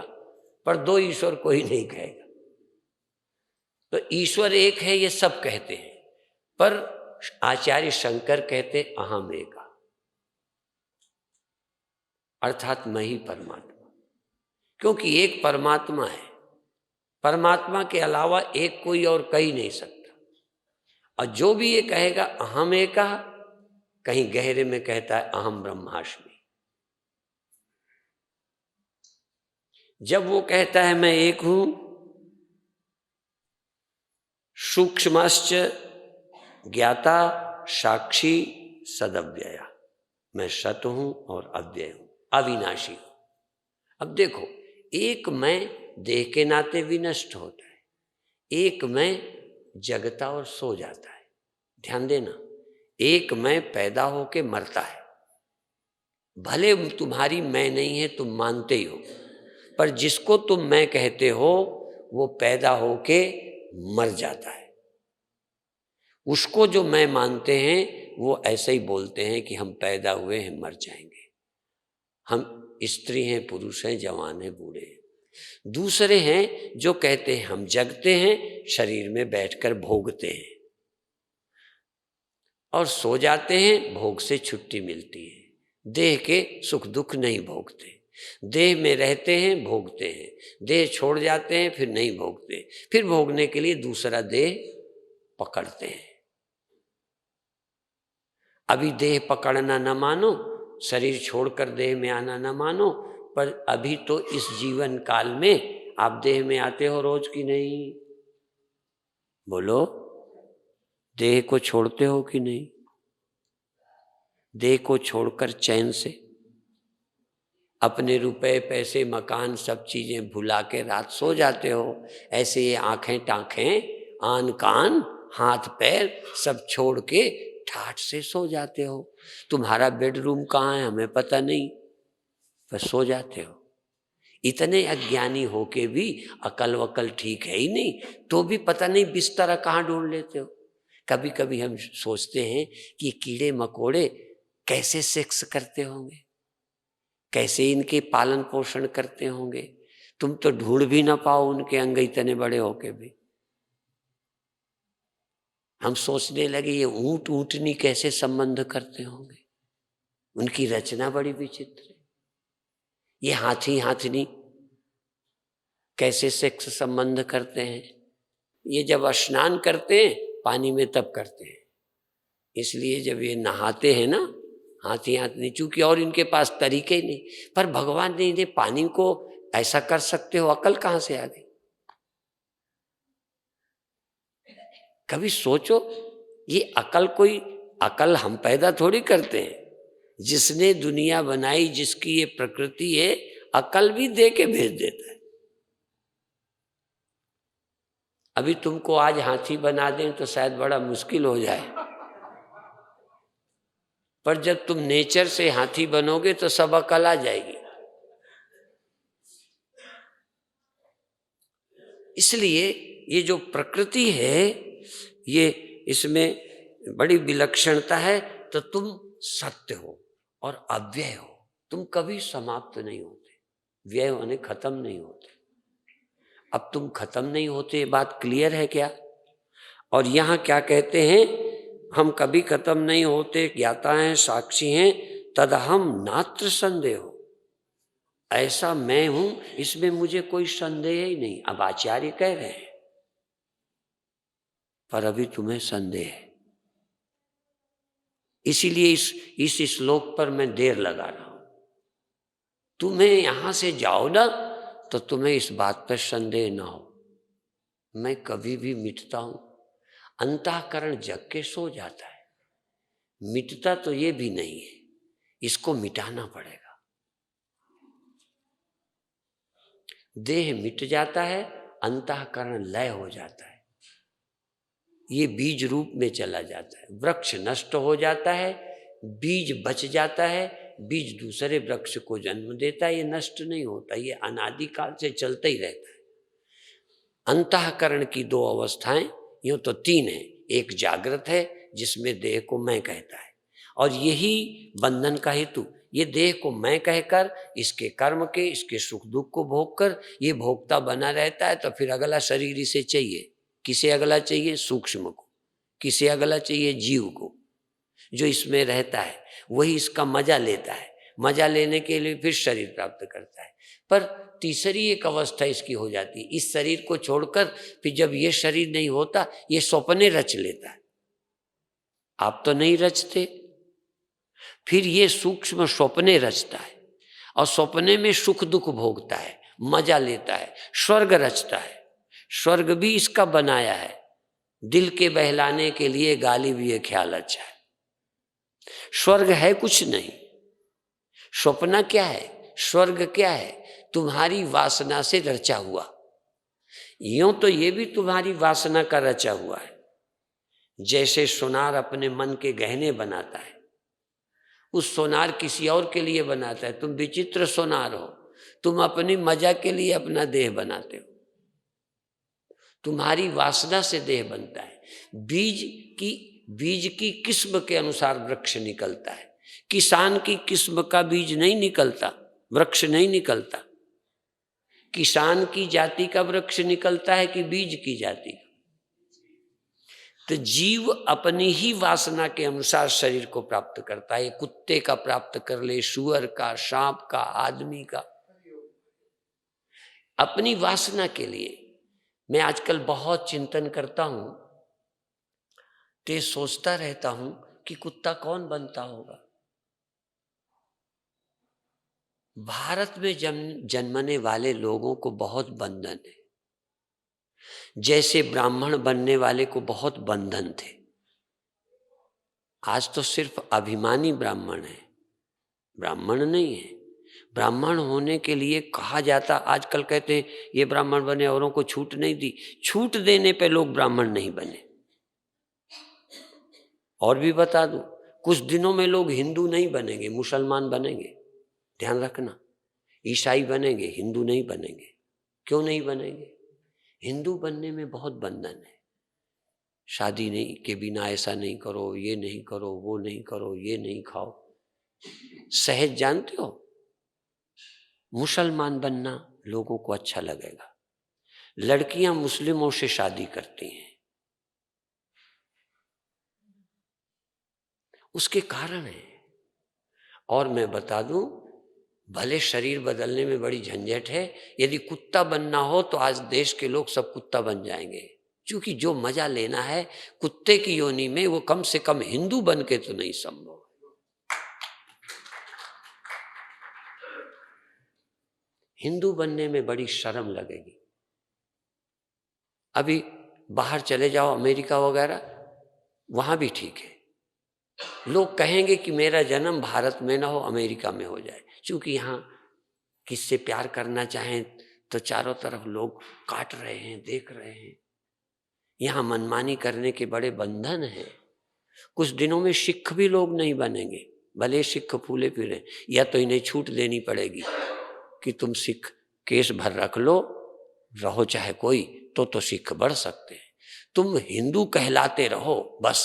पर दो ईश्वर कोई नहीं कहेगा। तो ईश्वर एक है ये सब कहते हैं, पर आचार्य शंकर कहते अहम एका, अर्थात मैं ही परमात्मा। क्योंकि एक परमात्मा है, परमात्मा के अलावा एक कोई और कह ही नहीं सकता। और जो भी ये कहेगा अहम एका, कहीं गहरे में कहता है अहम ब्रह्मास्मि। जब वो कहता है मैं एक हूं, सूक्ष्मश्च ज्ञाता साक्षी सदव्यया, मैं सत हूं और अव्यय हूं, अविनाशी हूं। अब देखो, एक मैं देह के नाते विनष्ट होता है, एक मैं जगता और सो जाता है। ध्यान देना, एक मैं पैदा होके मरता है। भले तुम्हारी मैं नहीं है, तुम मानते ही हो, पर जिसको तुम मैं कहते हो वो पैदा होके मर जाता है। उसको जो मैं मानते हैं वो ऐसे ही बोलते हैं कि हम पैदा हुए हैं, मर जाएंगे, हम स्त्री हैं, पुरुष हैं, जवान हैं, बूढ़े हैं। दूसरे हैं जो कहते हैं हम जगते हैं, शरीर में बैठकर भोगते हैं और सो जाते हैं, भोग से छुट्टी मिलती है। देह के सुख दुख नहीं भोगते, देह में रहते हैं, भोगते हैं, देह छोड़ जाते हैं, फिर नहीं भोगते, फिर भोगने के लिए दूसरा देह पकड़ते हैं। अभी देह पकड़ना न मानो, शरीर छोड़कर देह में आना न मानो, पर अभी तो इस जीवन काल में आप देह में आते हो रोज की नहीं? बोलो, देह को छोड़ते हो कि नहीं? देह को छोड़कर चैन से अपने रुपए पैसे मकान सब चीजें भुला के रात सो जाते हो। ऐसे ये आंखें टांखें आन कान हाथ पैर सब छोड़ के ठाठ से सो जाते हो। तुम्हारा बेडरूम कहाँ है हमें पता नहीं, पर सो जाते हो। इतने अज्ञानी होके भी अकल वकल ठीक है ही नहीं, तो भी पता नहीं बिस्तर कहाँ ढूंढ लेते हो। कभी कभी हम सोचते हैं कि कीड़े मकोड़े कैसे सेक्स करते होंगे, कैसे इनके पालन पोषण करते होंगे। तुम तो ढूंढ भी ना पाओ उनके अंग इतने बड़े होके भी। हम सोचने लगे ये ऊंट ऊंटनी कैसे संबंध करते होंगे, उनकी रचना बड़ी विचित्र है। ये हाथी हाथनी कैसे सेक्स संबंध करते हैं? ये जब स्नान करते हैं पानी में तब करते हैं। इसलिए जब ये नहाते हैं ना हाथी हाथनी, चूंकि और इनके पास तरीके ही नहीं, पर भगवान ने इन्हें पानी को ऐसा कर सकते हो, अकल कहाँ से आ गई? कभी सोचो, ये अकल कोई अकल हम पैदा थोड़ी करते हैं, जिसने दुनिया बनाई, जिसकी ये प्रकृति है, अकल भी दे के भेज देता है। अभी तुमको आज हाथी बना दें तो शायद बड़ा मुश्किल हो जाए, पर जब तुम नेचर से हाथी बनोगे तो सब अकल आ जाएगी। इसलिए ये जो प्रकृति है, ये इसमें बड़ी विलक्षणता है। तो तुम सत्य हो और अव्यय हो, तुम कभी समाप्त नहीं होते, व्यय होने खत्म नहीं होते। अब तुम खत्म नहीं होते, ये बात क्लियर है क्या? और यहाँ क्या कहते हैं, हम कभी खत्म नहीं होते, ज्ञाता हैं, साक्षी हैं, तदहम नात्र संदेह हो। ऐसा मैं हूं, इसमें मुझे कोई संदेह ही नहीं। अब आचार्य कह रहे हैं, पर अभी तुम्हें संदेह है, इसीलिए इस श्लोक पर मैं देर लगा रहा हूं। तुम्हें यहां से जाओ ना तो तुम्हें इस बात पर संदेह ना हो, मैं कभी भी मिटता हूं। अंतःकरण जग के सो जाता है, मिटता तो ये भी नहीं है, इसको मिटाना पड़ेगा। देह मिट जाता है, अंतःकरण लय हो जाता है, ये बीज रूप में चला जाता है। वृक्ष नष्ट हो जाता है, बीज बच जाता है, बीज दूसरे वृक्ष को जन्म देता है। ये नष्ट नहीं होता, ये अनादिकाल से चलता ही रहता है। अंतःकरण की दो अवस्थाएं, यूं तो तीन है। एक जागृत है जिसमें देह को मैं कहता है, और यही बंधन का हेतु, ये देह को मैं कहकर इसके कर्म के, इसके सुख दुख को भोग कर ये भोक्ता बना रहता है। तो फिर अगला शरीर इसे चाहिए। किसे अगला चाहिए? सूक्ष्म को। किसे अगला चाहिए? जीव को, जो इसमें रहता है, वही इसका मजा लेता है। मजा लेने के लिए फिर शरीर प्राप्त करता है। पर तीसरी एक अवस्था इसकी हो जाती है, इस शरीर को छोड़कर फिर जब ये शरीर नहीं होता, ये सपने रच लेता है। आप तो नहीं रचते, फिर ये सूक्ष्म सपने रचता है, और सपने में सुख दुख भोगता है, मजा लेता है, स्वर्ग रचता है। स्वर्ग भी इसका बनाया है, दिल के बहलाने के लिए गाली भी ये ख्याल अच्छा है। स्वर्ग है कुछ नहीं, स्वप्न क्या है, स्वर्ग क्या है? तुम्हारी वासना से रचा हुआ। यूं तो ये भी तुम्हारी वासना का रचा हुआ है। जैसे सोनार अपने मन के गहने बनाता है, उस सोनार किसी और के लिए बनाता है। तुम विचित्र सोनार हो, तुम अपनी मजा के लिए अपना देह बनाते हो। तुम्हारी वासना से देह बनता है। बीज की किस्म के अनुसार वृक्ष निकलता है। किसान की किस्म का बीज नहीं निकलता, वृक्ष नहीं निकलता। किसान की जाति का वृक्ष निकलता है कि बीज की जाति का? तो जीव अपनी ही वासना के अनुसार शरीर को प्राप्त करता है। कुत्ते का प्राप्त कर ले, सुअर का, सांप का, आदमी का, अपनी वासना के लिए। मैं आजकल बहुत चिंतन करता हूं, तो सोचता रहता हूं कि कुत्ता कौन बनता होगा। भारत में जन्मने वाले लोगों को बहुत बंधन है, जैसे ब्राह्मण बनने वाले को बहुत बंधन थे। आज तो सिर्फ अभिमानी ब्राह्मण है, ब्राह्मण नहीं है। ब्राह्मण होने के लिए कहा जाता, आजकल कहते हैं ये ब्राह्मण बने, औरों को छूट नहीं दी। छूट देने पे लोग ब्राह्मण नहीं बने। और भी बता दूं, कुछ दिनों में लोग हिंदू नहीं बनेंगे, मुसलमान बनेंगे। ध्यान रखना, ईसाई बनेंगे, हिंदू नहीं बनेंगे। क्यों नहीं बनेंगे? हिंदू बनने में बहुत बंधन है। शादी नहीं के बिना ऐसा नहीं करो, ये नहीं करो, वो नहीं करो, ये नहीं खाओ। सहज जानते हो, मुसलमान बनना लोगों को अच्छा लगेगा। लड़कियां मुस्लिमों से शादी करती हैं, उसके कारण है। और मैं बता दूं, भले शरीर बदलने में बड़ी झंझट है, यदि कुत्ता बनना हो तो आज देश के लोग सब कुत्ता बन जाएंगे, क्योंकि जो मजा लेना है कुत्ते की योनि में, वो कम से कम हिंदू बन के तो नहीं संभव। हिंदू बनने में बड़ी शर्म लगेगी। अभी बाहर चले जाओ, अमेरिका वगैरह, वहां भी ठीक है। लोग कहेंगे कि मेरा जन्म भारत में ना हो, अमेरिका में हो जाए, क्योंकि यहाँ किससे प्यार करना चाहें तो चारों तरफ लोग काट रहे हैं, देख रहे हैं। यहाँ मनमानी करने के बड़े बंधन हैं। कुछ दिनों में सिख भी लोग नहीं बनेंगे, भले सिख फूले फिरे, या तो इन्हें छूट देनी पड़ेगी कि तुम सिख केस भर रख लो, रहो चाहे कोई, तो सिख बढ़ सकते हैं। तुम हिंदू कहलाते रहो, बस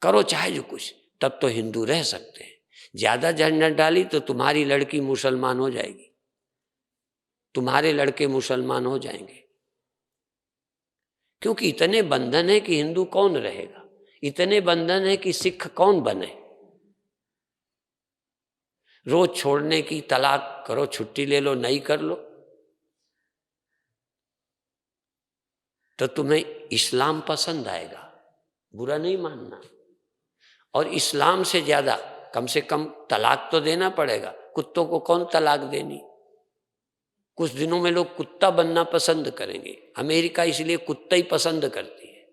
करो चाहे जो कुछ, तब तो हिंदू रह सकते हैं। ज्यादा झंझट डाली तो तुम्हारी लड़की मुसलमान हो जाएगी, तुम्हारे लड़के मुसलमान हो जाएंगे, क्योंकि इतने बंधन है कि हिंदू कौन रहेगा, इतने बंधन है कि सिख कौन बने। रोज छोड़ने की, तलाक करो, छुट्टी ले लो, नहीं कर लो तो तुम्हें इस्लाम पसंद आएगा, बुरा नहीं मानना। और इस्लाम से ज्यादा कम से कम तलाक तो देना पड़ेगा। कुत्तों को कौन तलाक देनी। कुछ दिनों में लोग कुत्ता बनना पसंद करेंगे। अमेरिका इसलिए कुत्ता ही पसंद करती है।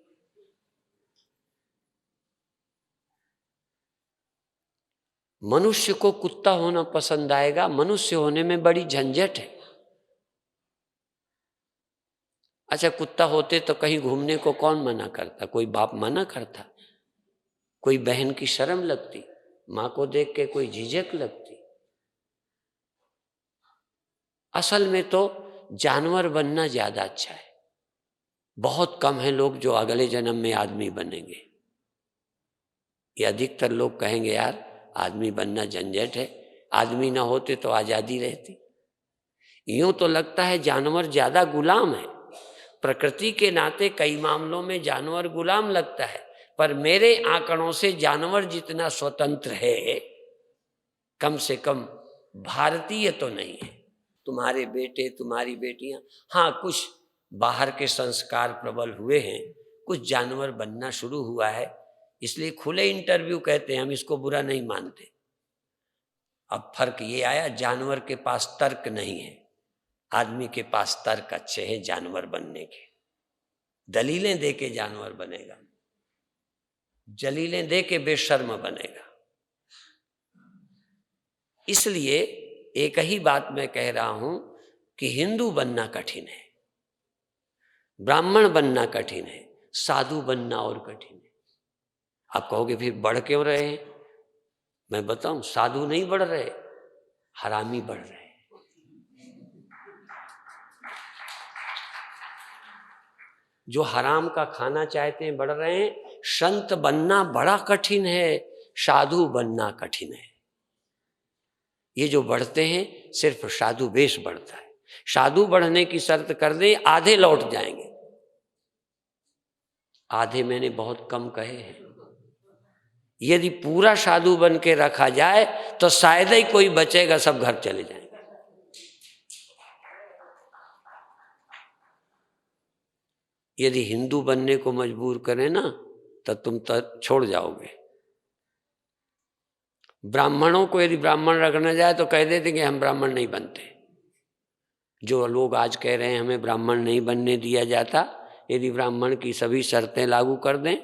मनुष्य को कुत्ता होना पसंद आएगा, मनुष्य होने में बड़ी झंझट है। अच्छा, कुत्ता होते तो कहीं घूमने को कौन मना करता, कोई बाप मना करता, कोई बहन की शर्म लगती, मां को देख के कोई झिझक लगती। असल में तो जानवर बनना ज्यादा अच्छा है। बहुत कम है लोग जो अगले जन्म में आदमी बनेंगे। ये अधिकतर लोग कहेंगे यार आदमी बनना झंझट है, आदमी ना होते तो आजादी रहती। यूं तो लगता है जानवर ज्यादा गुलाम है। प्रकृति के नाते कई मामलों में जानवर गुलाम लगता है, पर मेरे आंकड़ों से जानवर जितना स्वतंत्र है, कम से कम भारतीय तो नहीं है। तुम्हारे बेटे, तुम्हारी बेटियां, हाँ कुछ बाहर के संस्कार प्रबल हुए हैं, कुछ जानवर बनना शुरू हुआ है, इसलिए खुले इंटरव्यू कहते हैं, हम इसको बुरा नहीं मानते। अब फर्क ये आया, जानवर के पास तर्क नहीं है, आदमी के पास तर्क अच्छे हैं जानवर बनने के। दलीलें दे के जानवर बनेगा, जलीलें दे के बेशर्म बनेगा। इसलिए एक ही बात मैं कह रहा हूं कि हिंदू बनना कठिन है, ब्राह्मण बनना कठिन है, साधु बनना और कठिन है। आप कहोगे फिर बढ़ क्यों रहे हैं? मैं बताऊं, साधु नहीं बढ़ रहे, हरामी बढ़ रहे हैं। जो हराम का खाना चाहते हैं बढ़ रहे हैं। संत बनना बड़ा कठिन है, साधु बनना कठिन है। ये जो बढ़ते हैं सिर्फ साधु वेश बढ़ता है। साधु बढ़ने की शर्त कर दें, आधे लौट जाएंगे। आधे मैंने बहुत कम कहे हैं। यदि पूरा साधु बन के रखा जाए तो शायद ही कोई बचेगा, सब घर चले जाएंगे। यदि हिंदू बनने को मजबूर करें ना तो तुम तो छोड़ जाओगे। ब्राह्मणों को यदि ब्राह्मण रखना जाए तो कह देते कि हम ब्राह्मण नहीं बनते। जो लोग आज कह रहे हैं हमें ब्राह्मण नहीं बनने दिया जाता, यदि ब्राह्मण की सभी शर्तें लागू कर दें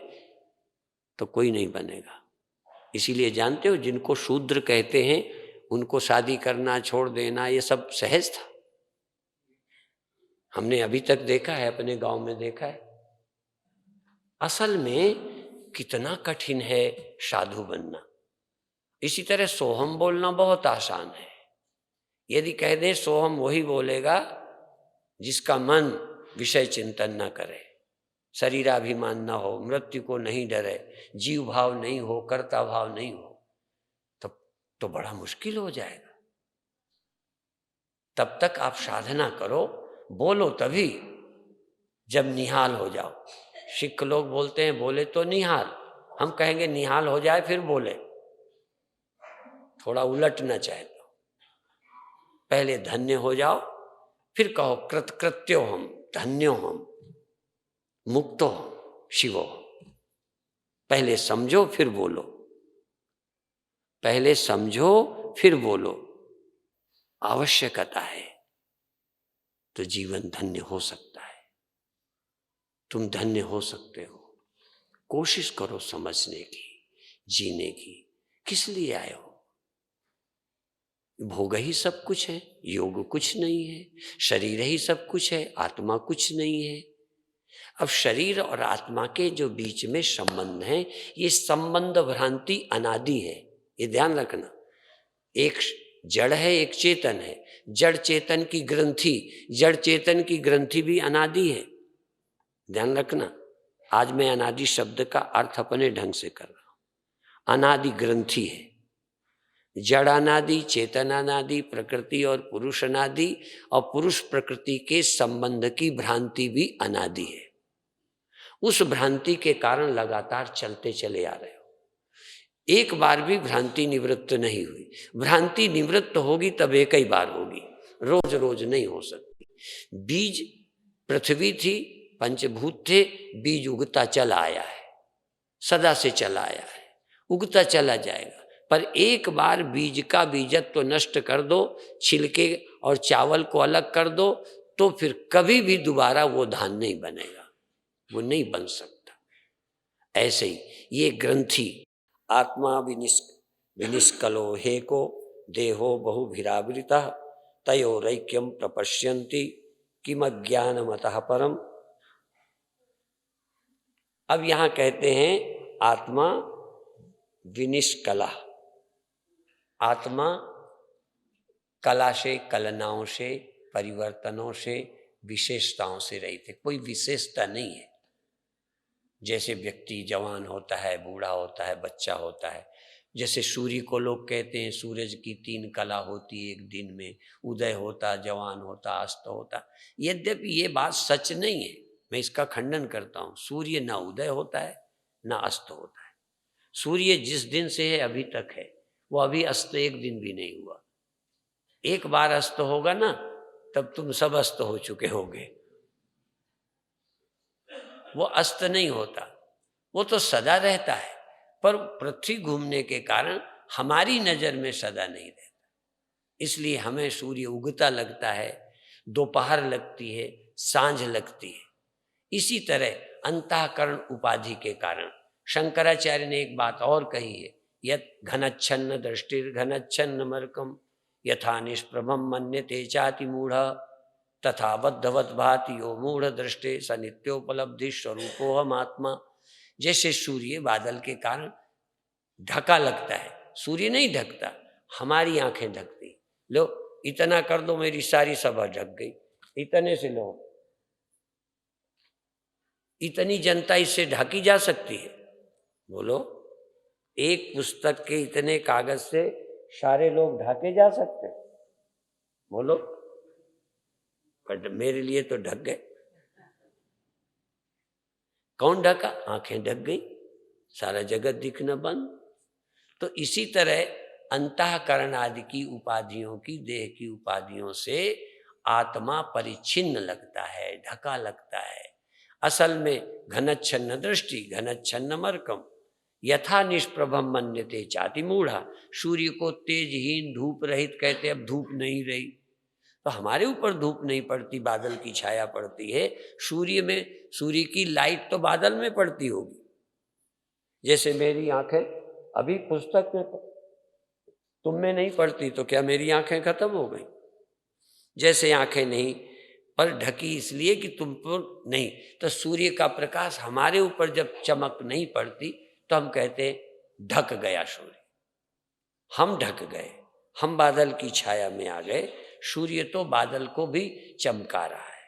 तो कोई नहीं बनेगा। इसीलिए जानते हो, जिनको शूद्र कहते हैं उनको शादी करना, छोड़ देना, ये सब सहज था। हमने अभी तक देखा है, अपने गांव में देखा है। असल में कितना कठिन है साधु बनना। इसी तरह सोहम बोलना बहुत आसान है। यदि कह दें सोहम वही बोलेगा जिसका मन विषय चिंतन न करे, शरीराभिमान न हो, मृत्यु को नहीं डरे, जीव भाव नहीं हो, कर्ता भाव नहीं हो, तो बड़ा मुश्किल हो जाएगा। तब तक आप साधना करो, बोलो तभी जब निहाल हो जाओ। सिख लोग बोलते हैं बोले तो निहाल, हम कहेंगे निहाल हो जाए फिर बोले, थोड़ा उलटना चाहे तो। पहले धन्य हो जाओ, फिर कहो कृतकृत्यो हम, धन्यो हम, मुक्तो हम, शिवो हम। पहले समझो फिर बोलो, पहले समझो फिर बोलो। आवश्यकता है तो जीवन धन्य हो सकता है। तुम धन्य हो सकते हो। कोशिश करो समझने की, जीने की। किस लिए आए हो? भोग ही सब कुछ है, योग कुछ नहीं है। शरीर ही सब कुछ है, आत्मा कुछ नहीं है। अब शरीर और आत्मा के जो बीच में संबंध है, ये संबंध भ्रांति अनादि है, ये ध्यान रखना। एक जड़ है, एक चेतन है। जड़ चेतन की ग्रंथि, जड़ चेतन की ग्रंथि भी अनादि है, ध्यान रखना। आज मैं अनादि शब्द का अर्थ अपने ढंग से कर रहा हूं। अनादि ग्रंथि है, जड़ अनादि, चेतन अनादि, प्रकृति और पुरुष अनादि, और पुरुष प्रकृति के संबंध की भ्रांति भी अनादि है। उस भ्रांति के कारण लगातार चलते चले आ रहे हो। एक बार भी भ्रांति निवृत्त नहीं हुई। भ्रांति निवृत्त होगी तब एक ही बार होगी, रोज रोज नहीं हो सकती। बीज पृथ्वी थी, पंचभूत थे, बीज उगता चला आया है, सदा से चला आया है, उगता चला जाएगा। पर एक बार बीज का बीजत्व तो नष्ट कर दो, छिलके और चावल को अलग कर दो, तो फिर कभी भी दोबारा वो धान नहीं बनेगा, वो नहीं बन सकता। ऐसे ही ये ग्रंथि आत्मा विनिष्कलो हेको देहो बहुभिरावृतः तयोरैक्यम प्रपश्यन्ति किमज्ञानमतः परम। अब यहां कहते हैं आत्मा विनिष्कला, आत्मा कला से, कलनाओं से, परिवर्तनों से, विशेषताओं से रहित है। कोई विशेषता नहीं है। जैसे व्यक्ति जवान होता है, बूढ़ा होता है, बच्चा होता है। जैसे सूर्य को लोग कहते हैं सूरज की 3 कला होती है एक दिन में, उदय होता, जवान होता, अस्त होता। यद्यपि ये बात सच नहीं है, मैं इसका खंडन करता हूँ। सूर्य ना उदय होता है ना अस्त होता है। सूर्य जिस दिन से है अभी तक है, वो अभी अस्त एक दिन भी नहीं हुआ। एक बार अस्त होगा ना, तब तुम सब अस्त हो चुके होगे। वो अस्त नहीं होता, वो तो सदा रहता है, पर पृथ्वी घूमने के कारण हमारी नजर में सदा नहीं रहता। इसलिए हमें सूर्य उगता लगता है, दोपहर लगती है, सांझ लगती है। इसी तरह अंतःकरण उपाधि के कारण शंकराचार्य ने एक बात और कही है, यत् घनच्छन्न दृष्टिर घनच्छन्न मर्कम यथा निष्प्रभम मन्यते चाति मूढ़ तथा बद्धवत भाति यो मूढ़ दृष्टे स नित्योपलब्धि स्वरूपोहम आत्मा। जैसे सूर्य बादल के कारण ढका लगता है, सूर्य नहीं ढकता, हमारी आंखें ढकती। लो इतना कर दो, मेरी सारी सभा ढक गई, इतने से लो, इतनी जनता इससे ढकी जा सकती है? बोलो, एक पुस्तक के इतने कागज से सारे लोग ढके जा सकते हैं? बोलो। बट मेरे लिए तो ढक गए। कौन ढका? आंखें ढक गई, सारा जगत दिखना बंद। तो इसी तरह अंतःकरण आदि की उपाधियों की, देह की उपाधियों से आत्मा परिच्छिन्न लगता है, ढका लगता है। असल में घनच्छन्न दृष्टि घनच्छन्न मर्कम यथा निष्प्रभम मन्यते चाति मूढ़ा। सूर्य को तेजहीन धूप रहित कहते, अब धूप नहीं रही, तो हमारे ऊपर धूप नहीं पड़ती, बादल की छाया पड़ती है। सूर्य में, सूर्य की लाइट तो बादल में पड़ती होगी। जैसे मेरी आंखें अभी पुस्तक में, तुम में नहीं पड़ती, तो क्या मेरी आंखें खत्म हो गई? जैसे आंखें नहीं पर ढकी इसलिए कि तुम पर नहीं, तो सूर्य का प्रकाश हमारे ऊपर जब चमक नहीं पड़ती तो हम कहते ढक गया सूर्य, हम ढक गए, हम बादल की छाया में आ गए। सूर्य तो बादल को भी चमका रहा है,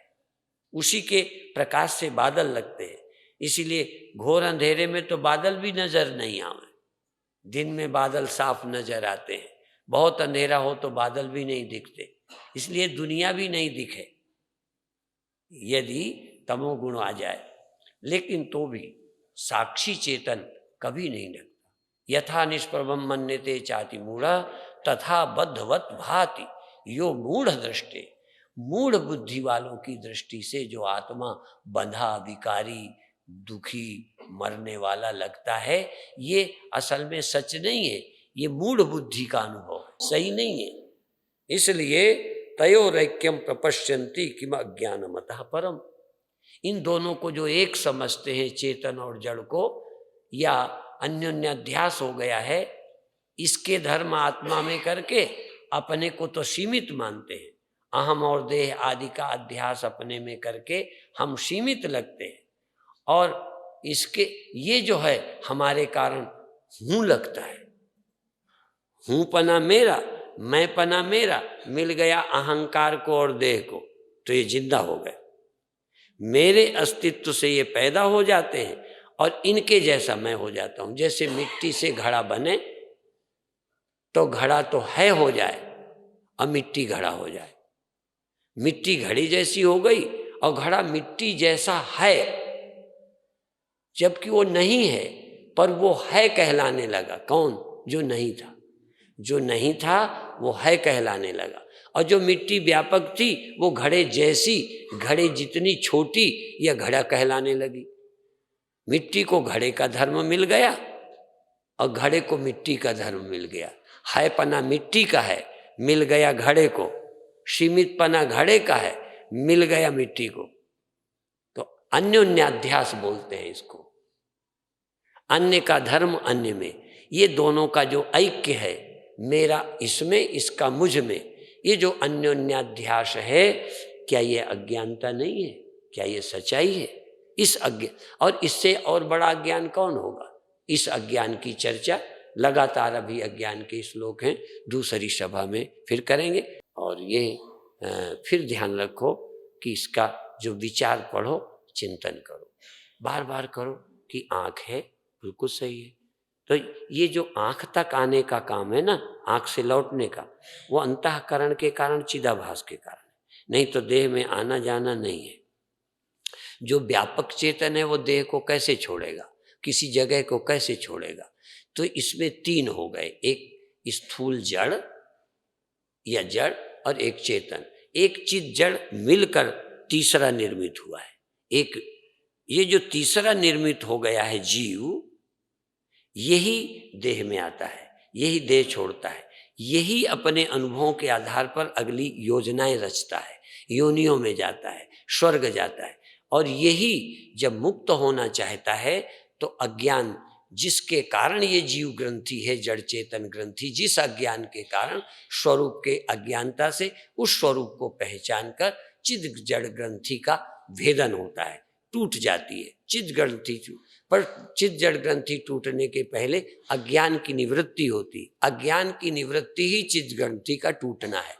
उसी के प्रकाश से बादल लगते हैं। इसीलिए घोर अंधेरे में तो बादल भी नजर नहीं आवे, दिन में बादल साफ नजर आते हैं। बहुत अंधेरा हो तो बादल भी नहीं दिखते, इसलिए दुनिया भी नहीं दिखे यदि तमोगुण आ जाए। लेकिन तो भी साक्षी चेतन कभी नहीं लगता। यथा निष्प्रभम मन्यते चाति मूढ़ा तथा बद्धवत भाति। यो मूढ़ दृष्टि, मूढ़ बुद्धि वालों की दृष्टि से जो आत्मा बंधा, विकारी, दुखी, मरने वाला लगता है, ये असल में सच नहीं है, ये मूढ़ बुद्धि का अनुभव है, सही नहीं है। इसलिए तयोरैक्यम प्रपश्यन्ति किम अज्ञानमतः परम, इन दोनों को जो एक समझते हैं, चेतन और जड़ को, या अन्योन्याध्यास हो गया है, इसके धर्म आत्मा में करके अपने को तो सीमित मानते हैं, अहम और देह आदि का अध्यास अपने में करके हम सीमित लगते हैं, और इसके ये जो है हमारे कारण हूँ लगता है, हूँ पना मेरा, मैं पना मेरा, मिल गया अहंकार को और देह को, तो ये जिंदा हो गए, मेरे अस्तित्व से ये पैदा हो जाते हैं और इनके जैसा मैं हो जाता हूं। जैसे मिट्टी से घड़ा बने तो घड़ा तो है हो जाए और मिट्टी घड़ा हो जाए, मिट्टी घड़ी जैसी हो गई और घड़ा मिट्टी जैसा है, जबकि वो नहीं है, पर वो है कहलाने लगा। कौन? जो नहीं था, जो नहीं था वो है कहलाने लगा, और जो मिट्टी व्यापक थी वो घड़े जैसी, घड़े जितनी छोटी, यह घड़ा कहलाने लगी। मिट्टी को घड़े का धर्म मिल गया और घड़े को मिट्टी का धर्म मिल गया। है पना मिट्टी का है, मिल गया घड़े को, सीमित पना घड़े का है, मिल गया मिट्टी को। तो अन्योन्याध्यास बोलते हैं इसको, अन्य का धर्म अन्य में। ये दोनों का जो ऐक्य है, मेरा इसमें, इसका मुझ में, ये जो अन्योन्याध्यास है, क्या ये अज्ञानता नहीं है? क्या ये सच्चाई है? इस अज्ञान, और इससे और बड़ा अज्ञान कौन होगा? इस अज्ञान की चर्चा लगातार अभी अज्ञान के श्लोक हैं, दूसरी सभा में फिर करेंगे। और ये फिर ध्यान रखो कि इसका जो विचार पढ़ो, चिंतन करो, बार बार करो कि आँख है, बिल्कुल सही है। तो ये जो आँख तक आने का काम है ना, आँख से लौटने का, वो अंतःकरण के कारण, चिदाभास के कारण, नहीं तो देह में आना जाना नहीं है। जो व्यापक चेतन है वो देह को कैसे छोड़ेगा, किसी जगह को कैसे छोड़ेगा? तो इसमें तीन हो गए, एक स्थूल जड़ या जड़ और एक चेतन, एक चित जड़ मिलकर तीसरा निर्मित हुआ है। एक ये जो तीसरा निर्मित हो गया है जीव, यही देह में आता है, यही देह छोड़ता है, यही अपने अनुभवों के आधार पर अगली योजनाएं रचता है, योनियों में जाता है, स्वर्ग जाता है, और यही जब मुक्त होना चाहता है तो अज्ञान जिसके कारण ये जीव ग्रंथि है, जड़ चेतन ग्रंथि, जिस अज्ञान के कारण स्वरूप के अज्ञानता से उस स्वरूप को पहचान कर चिद जड़ ग्रंथि का भेदन होता है, टूट जाती है चिद ग्रंथि। पर चिद जड़ ग्रंथि टूटने के पहले अज्ञान की निवृत्ति होती, अज्ञान की निवृत्ति ही चिद ग्रंथि का टूटना है।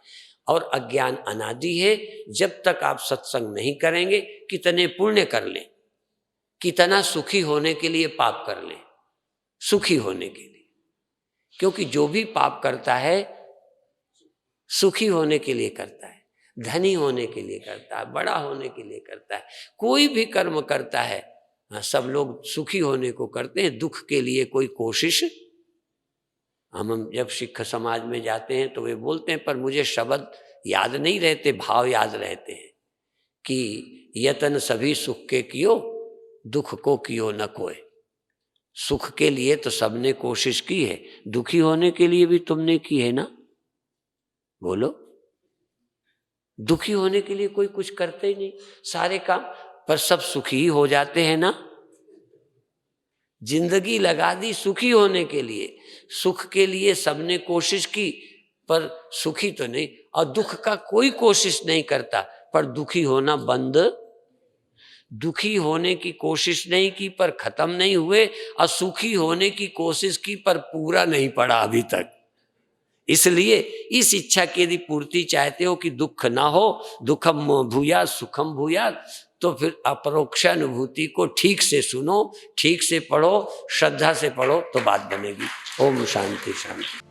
और अज्ञान अनादि है, जब तक आप सत्संग नहीं करेंगे, कितने पुण्य कर लें, कितना सुखी होने के लिए पाप कर लें, सुखी होने के लिए, क्योंकि जो भी पाप करता है सुखी होने के लिए करता है, धनी होने के लिए करता है, बड़ा होने के लिए करता है। कोई भी कर्म करता है, सब लोग सुखी होने को करते हैं, दुख के लिए कोई कोशिश। हम जब सिख समाज में जाते हैं तो वे बोलते हैं, पर मुझे शब्द याद नहीं रहते, भाव याद रहते हैं कि यतन सभी सुख के कियो, दुख को कियो न कोय। सुख के लिए तो सबने कोशिश की है, दुखी होने के लिए भी तुमने की है ना? बोलो, दुखी होने के लिए कोई कुछ करते ही नहीं, सारे काम, पर सब सुखी ही हो जाते हैं ना। जिंदगी लगा दी सुखी होने के लिए, सुख के लिए सबने कोशिश की, पर सुखी तो नहीं, और दुख का कोई कोशिश नहीं करता, पर दुखी होना बंद, दुखी होने की कोशिश नहीं की पर खत्म नहीं हुए, और सुखी होने की कोशिश की पर पूरा नहीं पड़ा अभी तक। इसलिए इस इच्छा की यदि पूर्ति चाहते हो कि दुख ना हो, दुखम भूयात् सुखम भूयात्, तो फिर अपरोक्षानुभूति को ठीक से सुनो, ठीक से पढ़ो, श्रद्धा से पढ़ो, तो बात बनेगी। ओम शांति शांति।